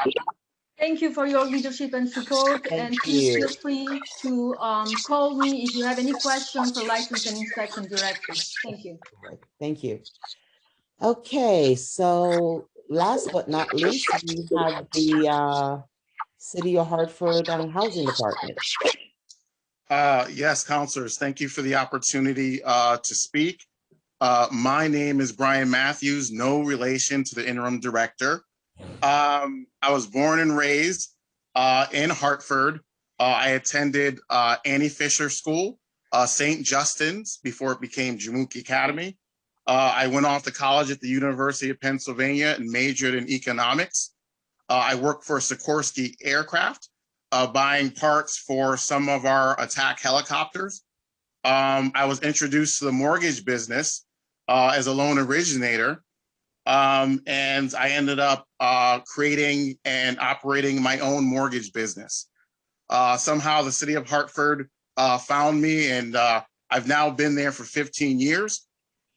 Thank you for your leadership and support. And please feel free to call me if you have any questions for license and inspection directly. Thank you. Thank you. Okay, so last but not least, we have the City of Hartford Housing Department. Yes, councilors, thank you for the opportunity to speak. My name is Brian Matthews, no relation to the interim director. I was born and raised in Hartford. I attended Annie Fisher School, St. Justin's, before it became Jamuki Academy. I went off to college at the University of Pennsylvania and majored in economics. I worked for Sikorsky Aircraft, buying parts for some of our attack helicopters. I was introduced to the mortgage business as a loan originator. And I ended up creating and operating my own mortgage business. Somehow the city of Hartford found me, and I've now been there for 15 years.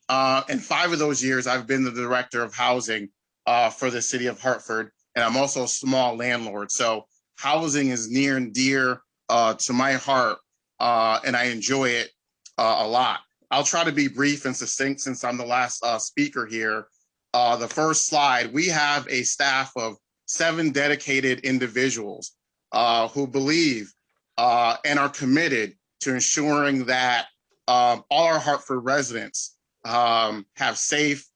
In 5 of those years, I've been the director of housing for the city of Hartford, and I'm also a small landlord. So housing is near and dear to my heart, and I enjoy it a lot. I'll try to be brief and succinct since I'm the last speaker here. The first slide, we have a staff of 7 dedicated individuals who believe and are committed to ensuring that all our Hartford residents have safe,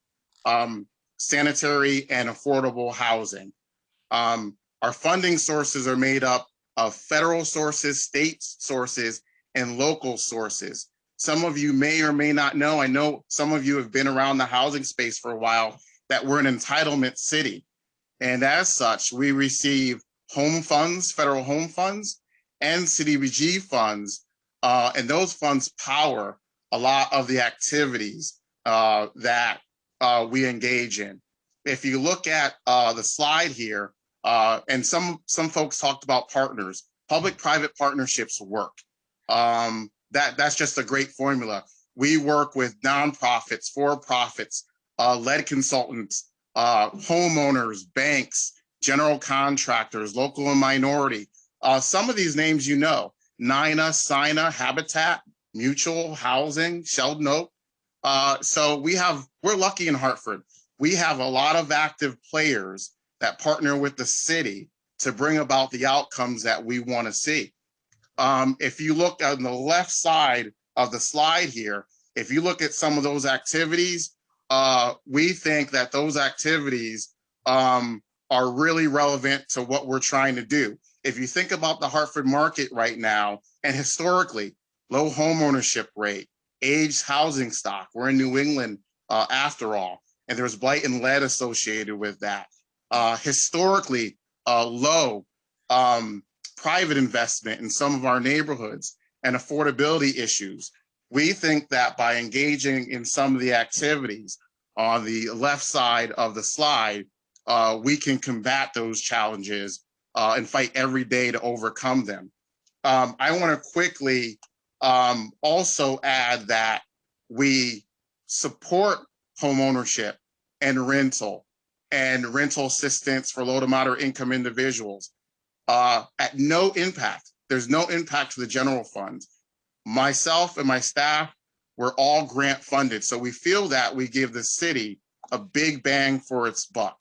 sanitary, and affordable housing. Our funding sources are made up of federal sources, state sources, and local sources. Some of you may or may not know, I know some of you have been around the housing space for a while, that we're an entitlement city. And as such, we receive home funds, federal home funds, and CDBG funds. And those funds power a lot of the activities that we engage in. If you look at the slide here, and some folks talked about partners, public-private partnerships work. That's just a great formula. We work with nonprofits, for-profits, lead consultants, homeowners, banks, general contractors, local and minority. Some of these names you know, NINA, SINA, Habitat, Mutual, Housing, Sheldon Oak. So we're lucky in Hartford. We have a lot of active players that partner with the city to bring about the outcomes that we want to see. If you look on the left side of the slide here, if you look at some of those activities, we think that those activities are really relevant to what we're trying to do. If you think about the Hartford market right now, and historically, low home ownership rate, aged housing stock, we're in New England after all, and there's blight and lead associated with that. Historically, low private investment in some of our neighborhoods and affordability issues. We think that by engaging in some of the activities on the left side of the slide, we can combat those challenges and fight every day to overcome them. I want to quickly also add that we support home ownership and rental assistance for low to moderate income individuals at no impact. There's no impact to the general fund. Myself and my staff, we're all grant funded. So we feel that we give the city a big bang for its buck.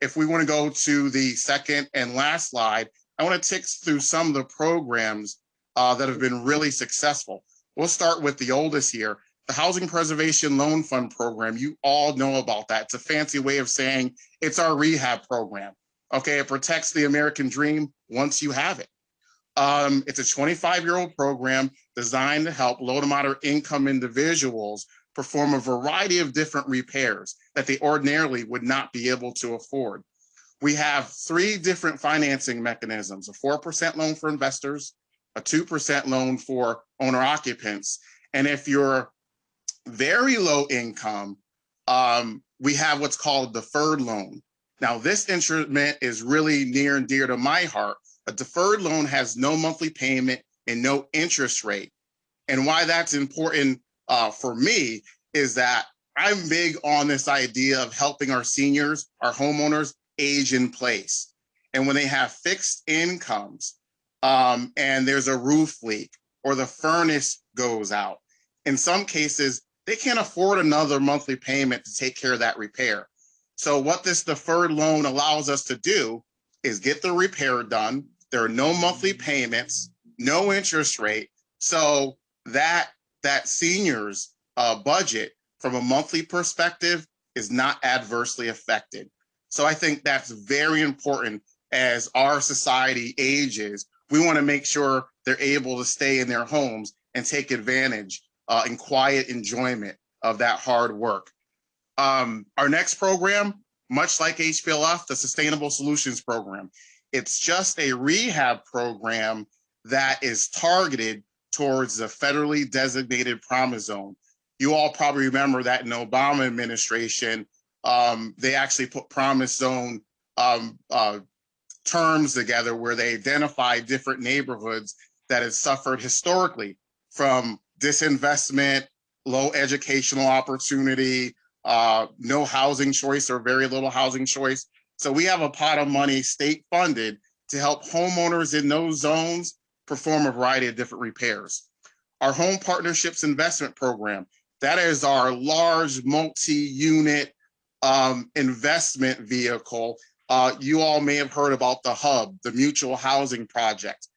If we want to go to the second and last slide, I want to tick through some of the programs that have been really successful. We'll start with the oldest here, the Housing Preservation Loan Fund program. You all know about that. It's a fancy way of saying it's our rehab program. Okay, it protects the American dream once you have it. It's a 25-year-old program designed to help low to moderate income individuals perform a variety of different repairs that they ordinarily would not be able to afford. We have 3 different financing mechanisms, a 4% loan for investors, a 2% loan for owner occupants. And if you're very low income, we have what's called a deferred loan. Now, this instrument is really near and dear to my heart. A deferred loan has no monthly payment and no interest rate. And why that's important for me is that I'm big on this idea of helping our seniors, our homeowners, age in place. And when they have fixed incomes and there's a roof leak or the furnace goes out, in some cases, they can't afford another monthly payment to take care of that repair. So what this deferred loan allows us to do is get the repair done. There are no monthly payments, no interest rate. So that senior's budget from a monthly perspective is not adversely affected. So I think that's very important as our society ages. We want to make sure they're able to stay in their homes and take advantage in quiet enjoyment of that hard work. Our next program, much like HPLF, the Sustainable Solutions Program, it's just a rehab program that is targeted towards the federally designated promise zone. You all probably remember that in the Obama administration, they actually put promise zone terms together where they identified different neighborhoods that had suffered historically from disinvestment, low educational opportunity, no housing choice or very little housing choice. So we have a pot of money state funded to help homeowners in those zones perform a variety of different repairs. Our Home Partnerships Investment Program, that is our large multi-unit investment vehicle. You all may have heard about the HUB, the Mutual Housing Project.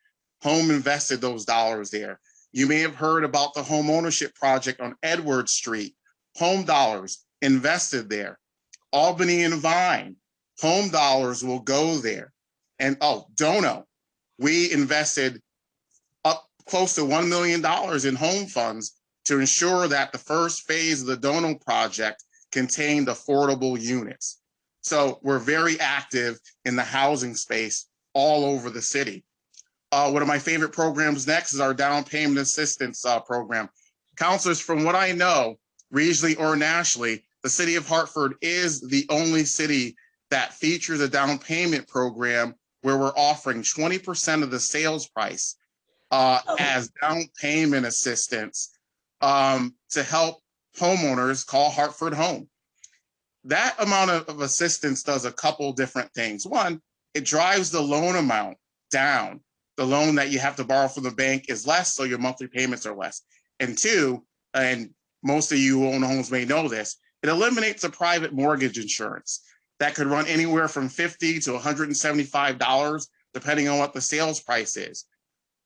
Home invested those dollars there. You may have heard about the Home Ownership Project on Edward Street. Home dollars invested there. Albany and Vine, home dollars will go there. And Dono, we invested up close to $1 million in home funds to ensure that the first phase of the Dono project contained affordable units. So we're very active in the housing space all over the city. One of my favorite programs next is our down payment assistance program. Counselors, from what I know, regionally or nationally, the city of Hartford is the only city that features a down payment program where we're offering 20% of the sales price as down payment assistance to help homeowners call Hartford home. That amount of assistance does a couple different things. One, it drives the loan amount down. The loan that you have to borrow from the bank is less, so your monthly payments are less. And two, and most of you who own homes may know this, it eliminates a private mortgage insurance that could run anywhere from $50 to $175, depending on what the sales price is.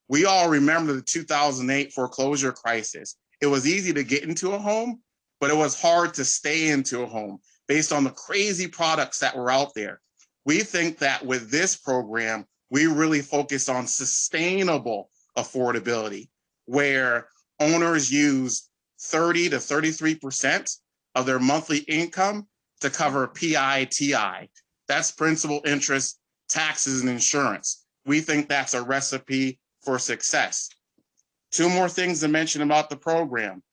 We all remember the 2008 foreclosure crisis. It was easy to get into a home, but it was hard to stay into a home based on the crazy products that were out there. We think that with this program, we really focus on sustainable affordability, where owners use 30 to 33% of their monthly income to cover PI-TI. That's principal, interest, taxes, and insurance. We think that's a recipe for success. Two more things to mention about the program.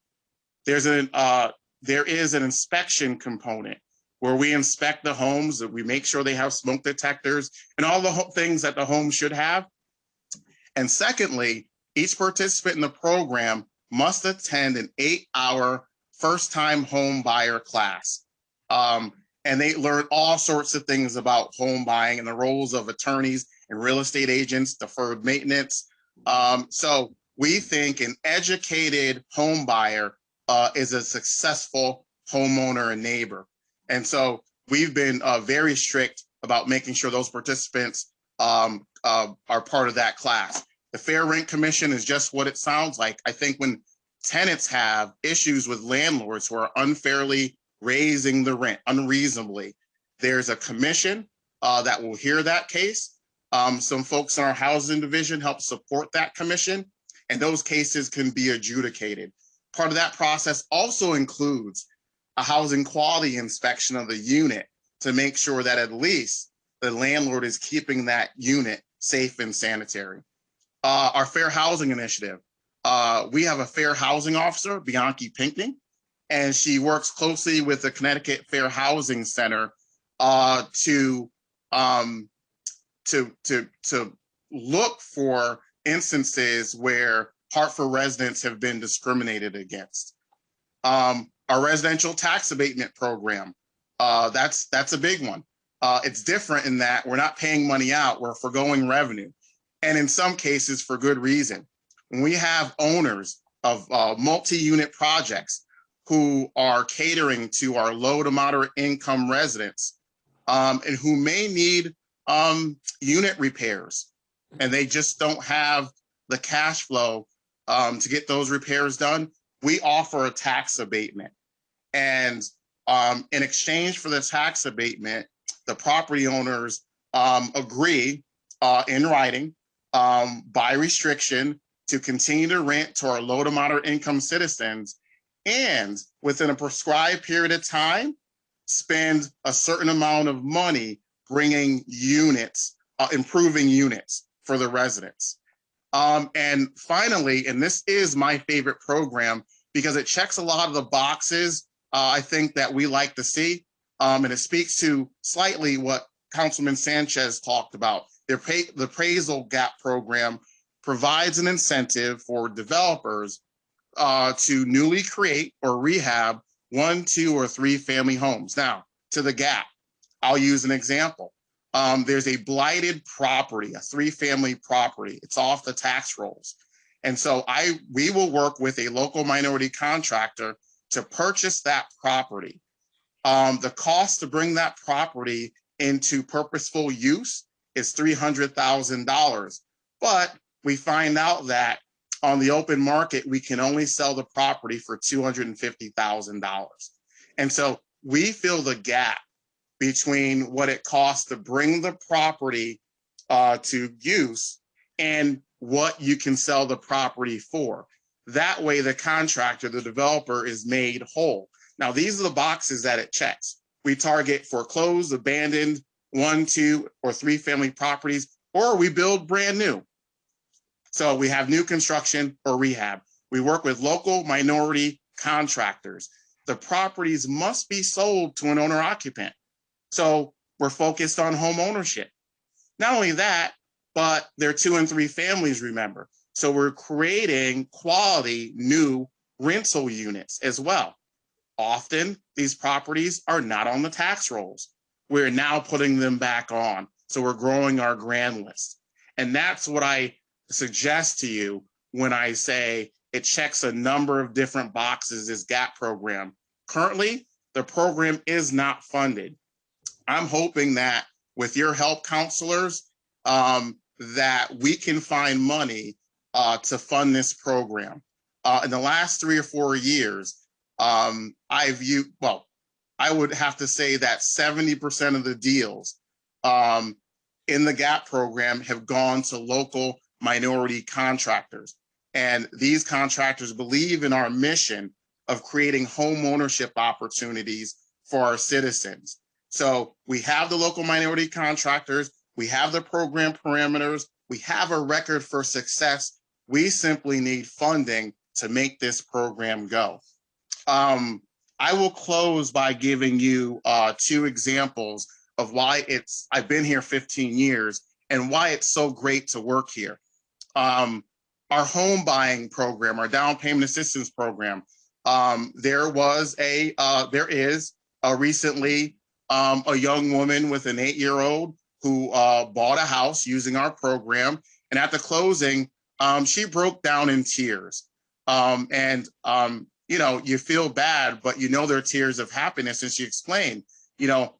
There is an inspection component where we inspect the homes, that we make sure they have smoke detectors and all the things that the home should have. And secondly, each participant in the program must attend an 8-hour first-time home buyer class. And they learn all sorts of things about home buying and the roles of attorneys and real estate agents, deferred maintenance. So we think an educated home buyer is a successful homeowner and neighbor. And so we've been very strict about making sure those participants are part of that class. The Fair Rent Commission is just what it sounds like. I think when tenants have issues with landlords who are unfairly raising the rent unreasonably, there's a commission that will hear that case. Some folks in our housing division help support that commission, and those cases can be adjudicated. Part of that process also includes a housing quality inspection of the unit to make sure that at least the landlord is keeping that unit safe and sanitary. Our Fair Housing Initiative, we have a fair housing officer, Bianchi Pinckney, and she works closely with the Connecticut Fair Housing Center to look for instances where Hartford residents have been discriminated against. Our residential tax abatement program, that's a big one. It's different in that we're not paying money out, we're foregoing revenue. And in some cases for good reason. When we have owners of multi-unit projects who are catering to our low to moderate income residents and who may need unit repairs, and they just don't have the cash flow to get those repairs done, we offer a tax abatement. And in exchange for the tax abatement, the property owners agree in writing by restriction to continue to rent to our low to moderate income citizens, and within a prescribed period of time, spend a certain amount of money bringing units, improving units for the residents. And finally, and this is my favorite program because it checks a lot of the boxes I think that we like to see, and it speaks to slightly what Councilman Sanchez talked about. The appraisal gap program provides an incentive for developers to newly create or rehab 1, 2, or 3 family homes. Now, to the gap, I'll use an example. There's a blighted property, a 3-family property. It's off the tax rolls. And so we will work with a local minority contractor to purchase that property. The cost to bring that property into purposeful use is $300,000. But we find out that on the open market, we can only sell the property for $250,000. And so we fill the gap between what it costs to bring the property to use and what you can sell the property for. That way, the contractor, the developer, is made whole. Now, these are the boxes that it checks. We target foreclosed, abandoned, 1, 2, or 3 family properties, or we build brand new. So we have new construction or rehab. We work with local minority contractors. The properties must be sold to an owner occupant. So we're focused on home ownership. Not only that, but they're 2 and 3 families, remember. So we're creating quality new rental units as well. Often these properties are not on the tax rolls. We're now putting them back on. So we're growing our grand list. And that's what I suggest to you when I say it checks a number of different boxes, this GAP program. Currently, the program is not funded. I'm hoping that with your help, counselors, that we can find money to fund this program. In the last 3 or 4 years, I would have to say that 70% of the deals in the GAP program have gone to local minority contractors. And these contractors believe in our mission of creating home ownership opportunities for our citizens. So we have the local minority contractors, we have the program parameters, we have a record for success. We simply need funding to make this program go. I will close by giving you 2 examples of why I've been here 15 years and why it's so great to work here. Our home buying program, our down payment assistance program, there is recently a young woman with an 8-year-old who bought a house using our program. And at the closing, she broke down in tears. You feel bad, but they're tears of happiness. And she explained,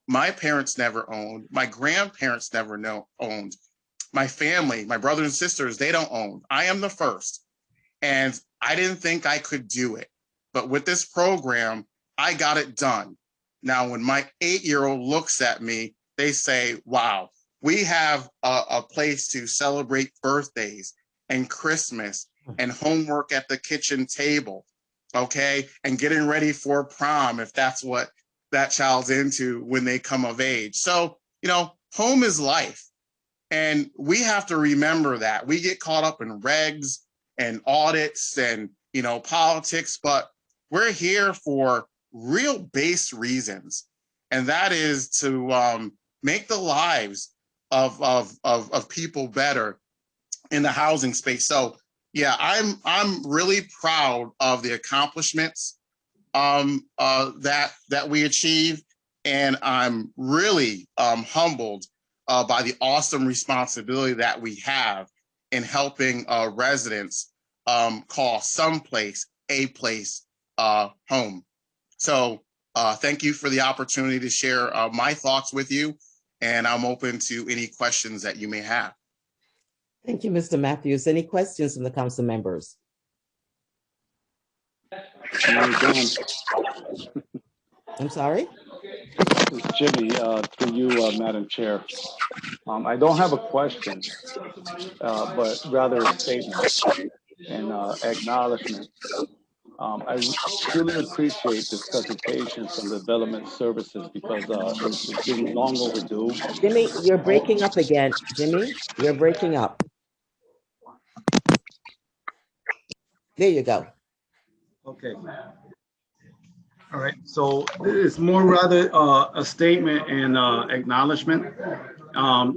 my parents never owned, my grandparents never owned, my family, my brothers and sisters, they don't own. I am the first. And I didn't think I could do it. But with this program, I got it done. Now, when my 8-year-old looks at me, they say, wow, we have a place to celebrate birthdays and Christmas and homework at the kitchen table, okay? And getting ready for prom, if that's what that child's into when they come of age. So, home is life. And we have to remember that. We get caught up in regs and audits and, politics, but we're here for real base reasons. And that is to make the lives of people better in the housing space. So yeah, I'm really proud of the accomplishments that we achieved. And I'm really humbled by the awesome responsibility that we have in helping residents call someplace a place home. So thank you for the opportunity to share my thoughts with you, and I'm open to any questions that you may have. Thank you, Mr. Matthews. Any questions from the council members? I'm sorry? It's Jimmy, through you, Madam Chair. I don't have a question, but rather a statement and acknowledgement. I truly appreciate this presentation from the Development Services because it's been long overdue. Jimmy, you're breaking up again. Jimmy, you're breaking up. There you go. Okay. All right, so it's more rather a statement and acknowledgement.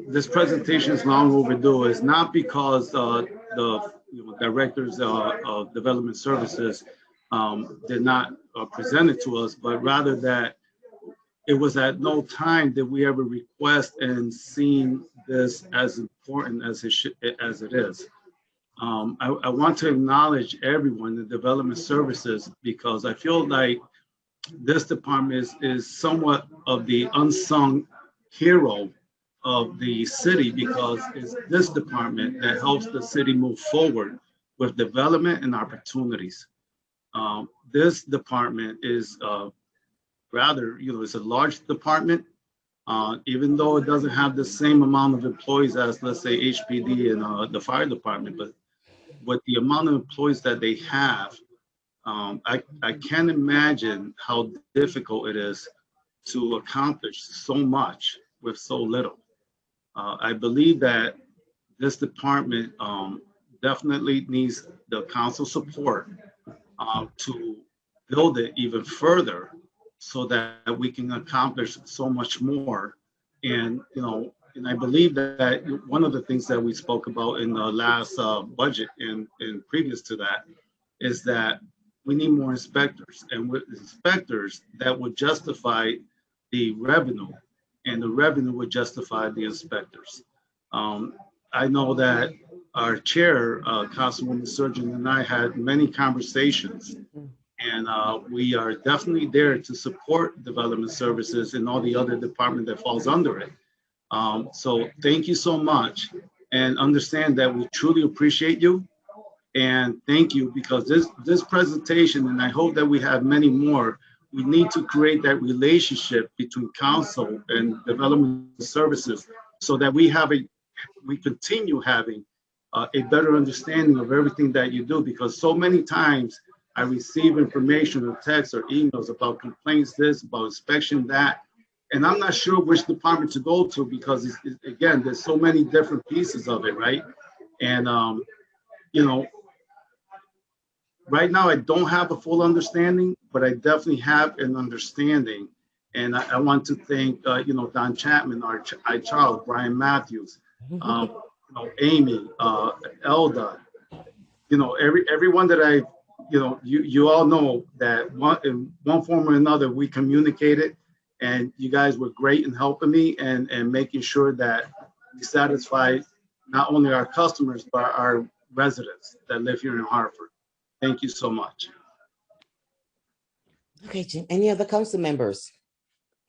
This presentation is long overdue. It's not because the directors of development services did not present it to us, but rather that it was at no time did we ever request and seen this as important as it is. I want to acknowledge everyone in development services, because I feel like this department is somewhat of the unsung hero of the city, because it's this department that helps the city move forward with development and opportunities. This department is rather, it's a large department, even though it doesn't have the same amount of employees as, let's say, HPD and the fire department, but with the amount of employees that they have, I can't imagine how difficult it is to accomplish so much with so little. I believe that this department definitely needs the council support to build it even further, so that we can accomplish so much more. And and I believe that one of the things that we spoke about in the last budget and previous to that is that we need more inspectors, and with inspectors that would justify the revenue, and the revenue would justify the inspectors. I know that our chair, Councilwoman Surgeon, and I had many conversations, and we are definitely there to support development services and all the other department that falls under it. So thank you so much, and understand that we truly appreciate you. And thank you, because this presentation, and I hope that we have many more, we need to create that relationship between council and development services, so that we continue having a better understanding of everything that you do, because so many times I receive information or texts or emails about complaints this, about inspection that, and I'm not sure which department to go to, because again, there's so many different pieces of it, right? And right now I don't have a full understanding, but I definitely have an understanding. And I want to thank Don Chapman, our Charles, Brian Matthews, Amy, Elda, everyone that I, you all know that in one form or another we communicated, and you guys were great in helping me and making sure that we satisfy not only our customers but our residents that live here in Hartford. Thank you so much. Okay, Jim, any other council members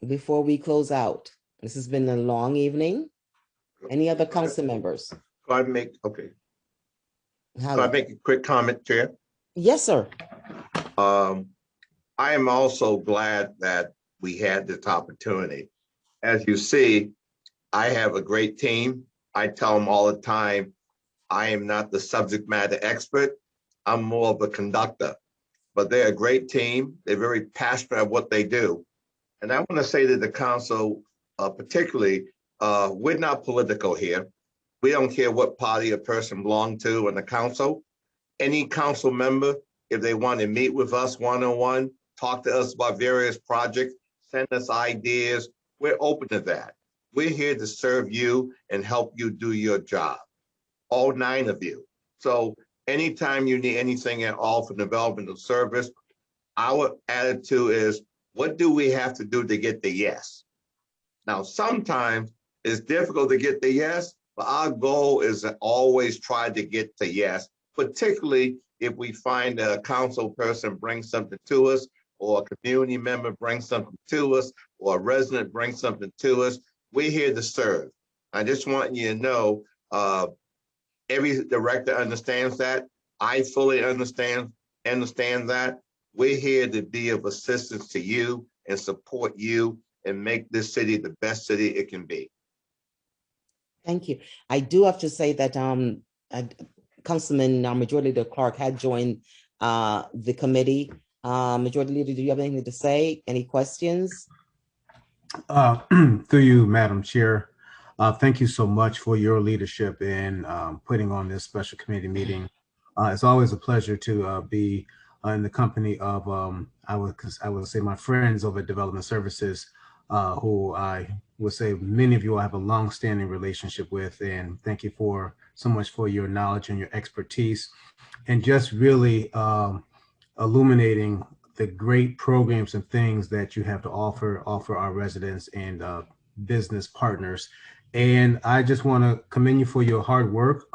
before we close out? This has been a long evening. Any other council members? Can I make a quick comment, Chair? Yes, sir. I am also glad that we had this opportunity. As you see, I have a great team. I tell them all the time, I am not the subject matter expert. I'm more of a conductor, but they're a great team. They're very passionate about what they do. And I want to say to the council, particularly, we're not political here. We don't care what party a person belongs to in the council. Any council member, if they want to meet with us one-on-one, talk to us about various projects, send us ideas, we're open to that. We're here to serve you and help you do your job, all 9 of you. So anytime you need anything at all for development of service, our attitude is, what do we have to do to get the yes? Now, sometimes it's difficult to get the yes, but our goal is to always try to get the yes, particularly if we find that a council person brings something to us, or a community member brings something to us, or a resident brings something to us. We're here to serve. I just want you to know, every director understands that. I fully understand that. We're here to be of assistance to you and support you and make this city the best city it can be. Thank you. I do have to say that Councilman Majority Leader Clark had joined the committee. Majority Leader, do you have anything to say? Any questions? Through you, Madam Chair. Thank you so much for your leadership in putting on this special committee meeting. It's always a pleasure to be in the company of, I would say, my friends over at Development Services, who I would say many of you all have a long-standing relationship with. And thank you so much for your knowledge and your expertise, and just really illuminating the great programs and things that you have to offer our residents and business partners. And I just want to commend you for your hard work.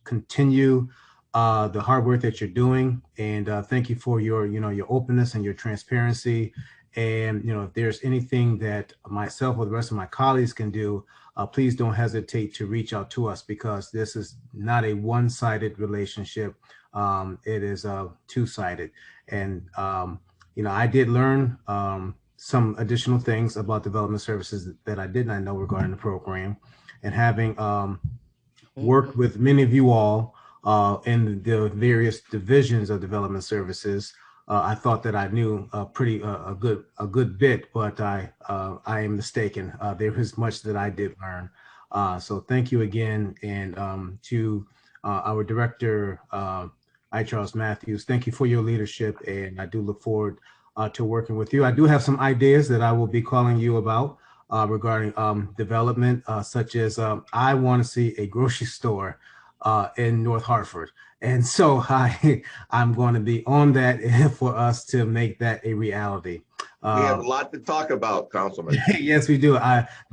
Continue the hard work that you're doing, and thank you for your openness and your transparency. And if there's anything that myself or the rest of my colleagues can do, please don't hesitate to reach out to us, because this is not a one-sided relationship. It is two-sided. And I did learn some additional things about development services that I did not know regarding the program, and having worked with many of you all in the various divisions of development services. I thought that I knew a good bit, but I am mistaken. There is much that I did learn. So thank you again, and to our director, Charles Matthews. Thank you for your leadership, and I do look forward to working with you. I do have some ideas that I will be calling you about regarding development, such as I want to see a grocery store in North Hartford. And so I'm going to be on that for us to make that a reality. We have a lot to talk about, Councilman. Yes, we do.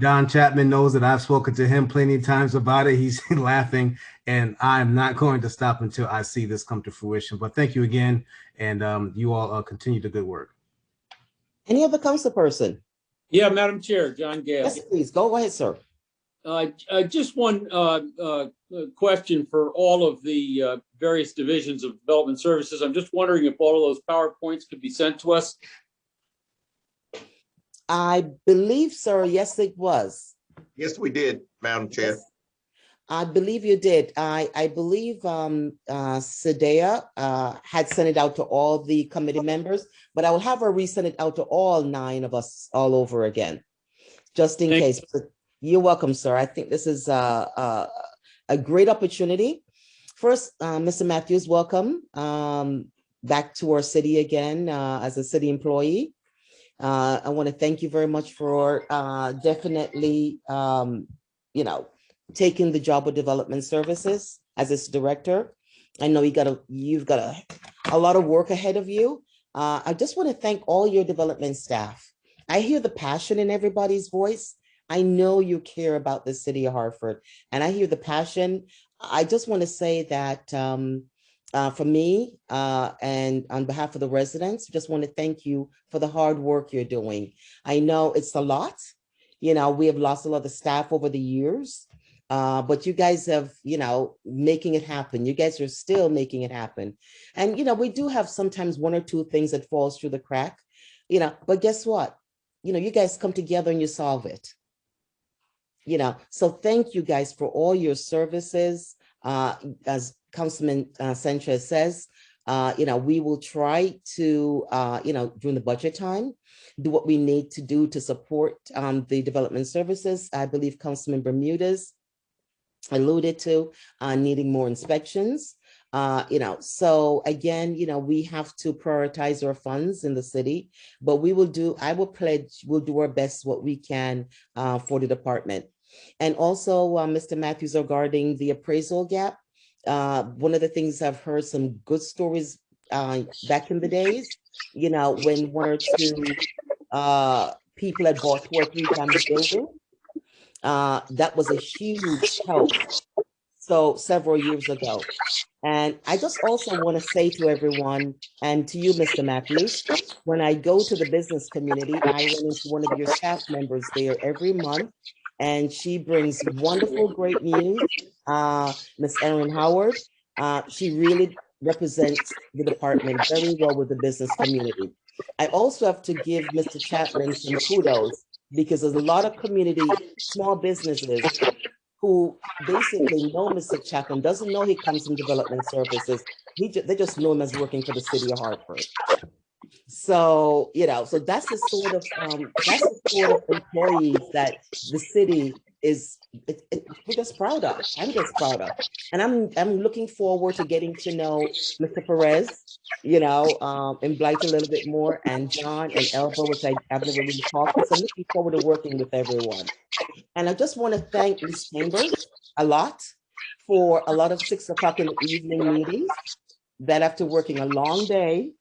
Don Chapman knows that I've spoken to him plenty of times about it. He's laughing, and I'm not going to stop until I see this come to fruition. But thank you again, and you all continue the good work. Any other council person? Yeah, Madam Chair, John Gale. Yes, please. Go ahead, sir. Just one question for all of the various divisions of development services. I'm just wondering if all of those PowerPoints could be sent to us. I believe, sir, yes, it was. Yes, we did, Madam Chair. Yes. I believe you did. I believe Sadea had sent it out to all the committee members, but I will have her resend it out to all 9 of us all over again, just in case. You're welcome, sir. I think this is a great opportunity. First, Mr. Matthews, welcome back to our city again as a city employee. I want to thank you very much for definitely, taking the job of development services as its director. I know you've got a lot of work ahead of you. I just want to thank all your development staff. I hear the passion in everybody's voice. I know you care about the city of Hartford, and I hear the passion. I just want to say that for me and on behalf of the residents, just want to thank you for the hard work you're doing. I know it's a lot. We have lost a lot of staff over the years, but you guys have, making it happen. You guys are still making it happen. And, we do have sometimes 1 or 2 things that falls through the crack, but guess what? You guys come together and you solve it. So thank you guys for all your services. As Councilman Sanchez says, we will try to, during the budget time, do what we need to do to support the development services. I believe Councilman Bermudez alluded to needing more inspections. So again, we have to prioritize our funds in the city, but I will pledge, we'll do our best what we can for the department. And also, Mr. Matthews, regarding the appraisal gap, one of the things I've heard some good stories back in the days, when 1 or 2 people had bought 2 or 3 times the building, that was a huge help. So several years ago. And I just also want to say to everyone, and to you, Mr. Matthews, when I go to the business community, I run into one of your staff members there every month, and she brings wonderful, great news. Miss Erin Howard, she really represents the department very well with the business community. I also have to give Mr. Chapman some kudos, because there's a lot of community, small businesses who basically know Mr. Chapman, doesn't know he comes from development services. They just know him as working for the city of Hartford. So, so that's the sort of employees that the city is, we're just proud of. I'm just proud of. And I'm looking forward to getting to know Mr. Perez and Blight a little bit more, and John and Elva, which I've never really talked to. So I'm looking forward to working with everyone. And I just want to thank Ms. Chambers a lot for a lot of 6 o'clock in the evening meetings, that after working a long day,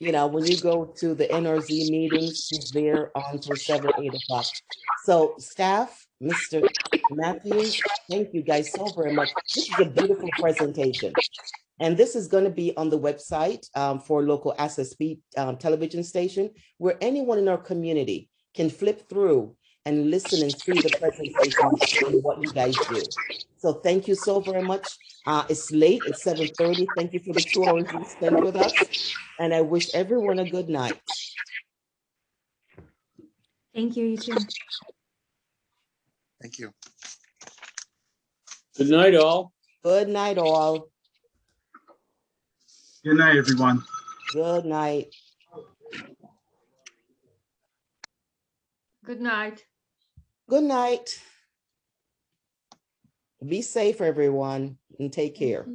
when you go to the NRZ meetings, she's there until 7, 8 o'clock. So staff, Mr. Matthews, thank you guys so very much. This is a beautiful presentation. And this is going to be on the website for local SSP television station, where anyone in our community can flip through and listen and see the presentation and what you guys do. So thank you so very much. It's late, it's 7:30. Thank you for the 2 hours you spent with us. And I wish everyone a good night. Thank you, you too. Thank you. Good night, all. Good night, all. Good night, everyone. Good night. Good night. Good night. Be safe, everyone, and take care.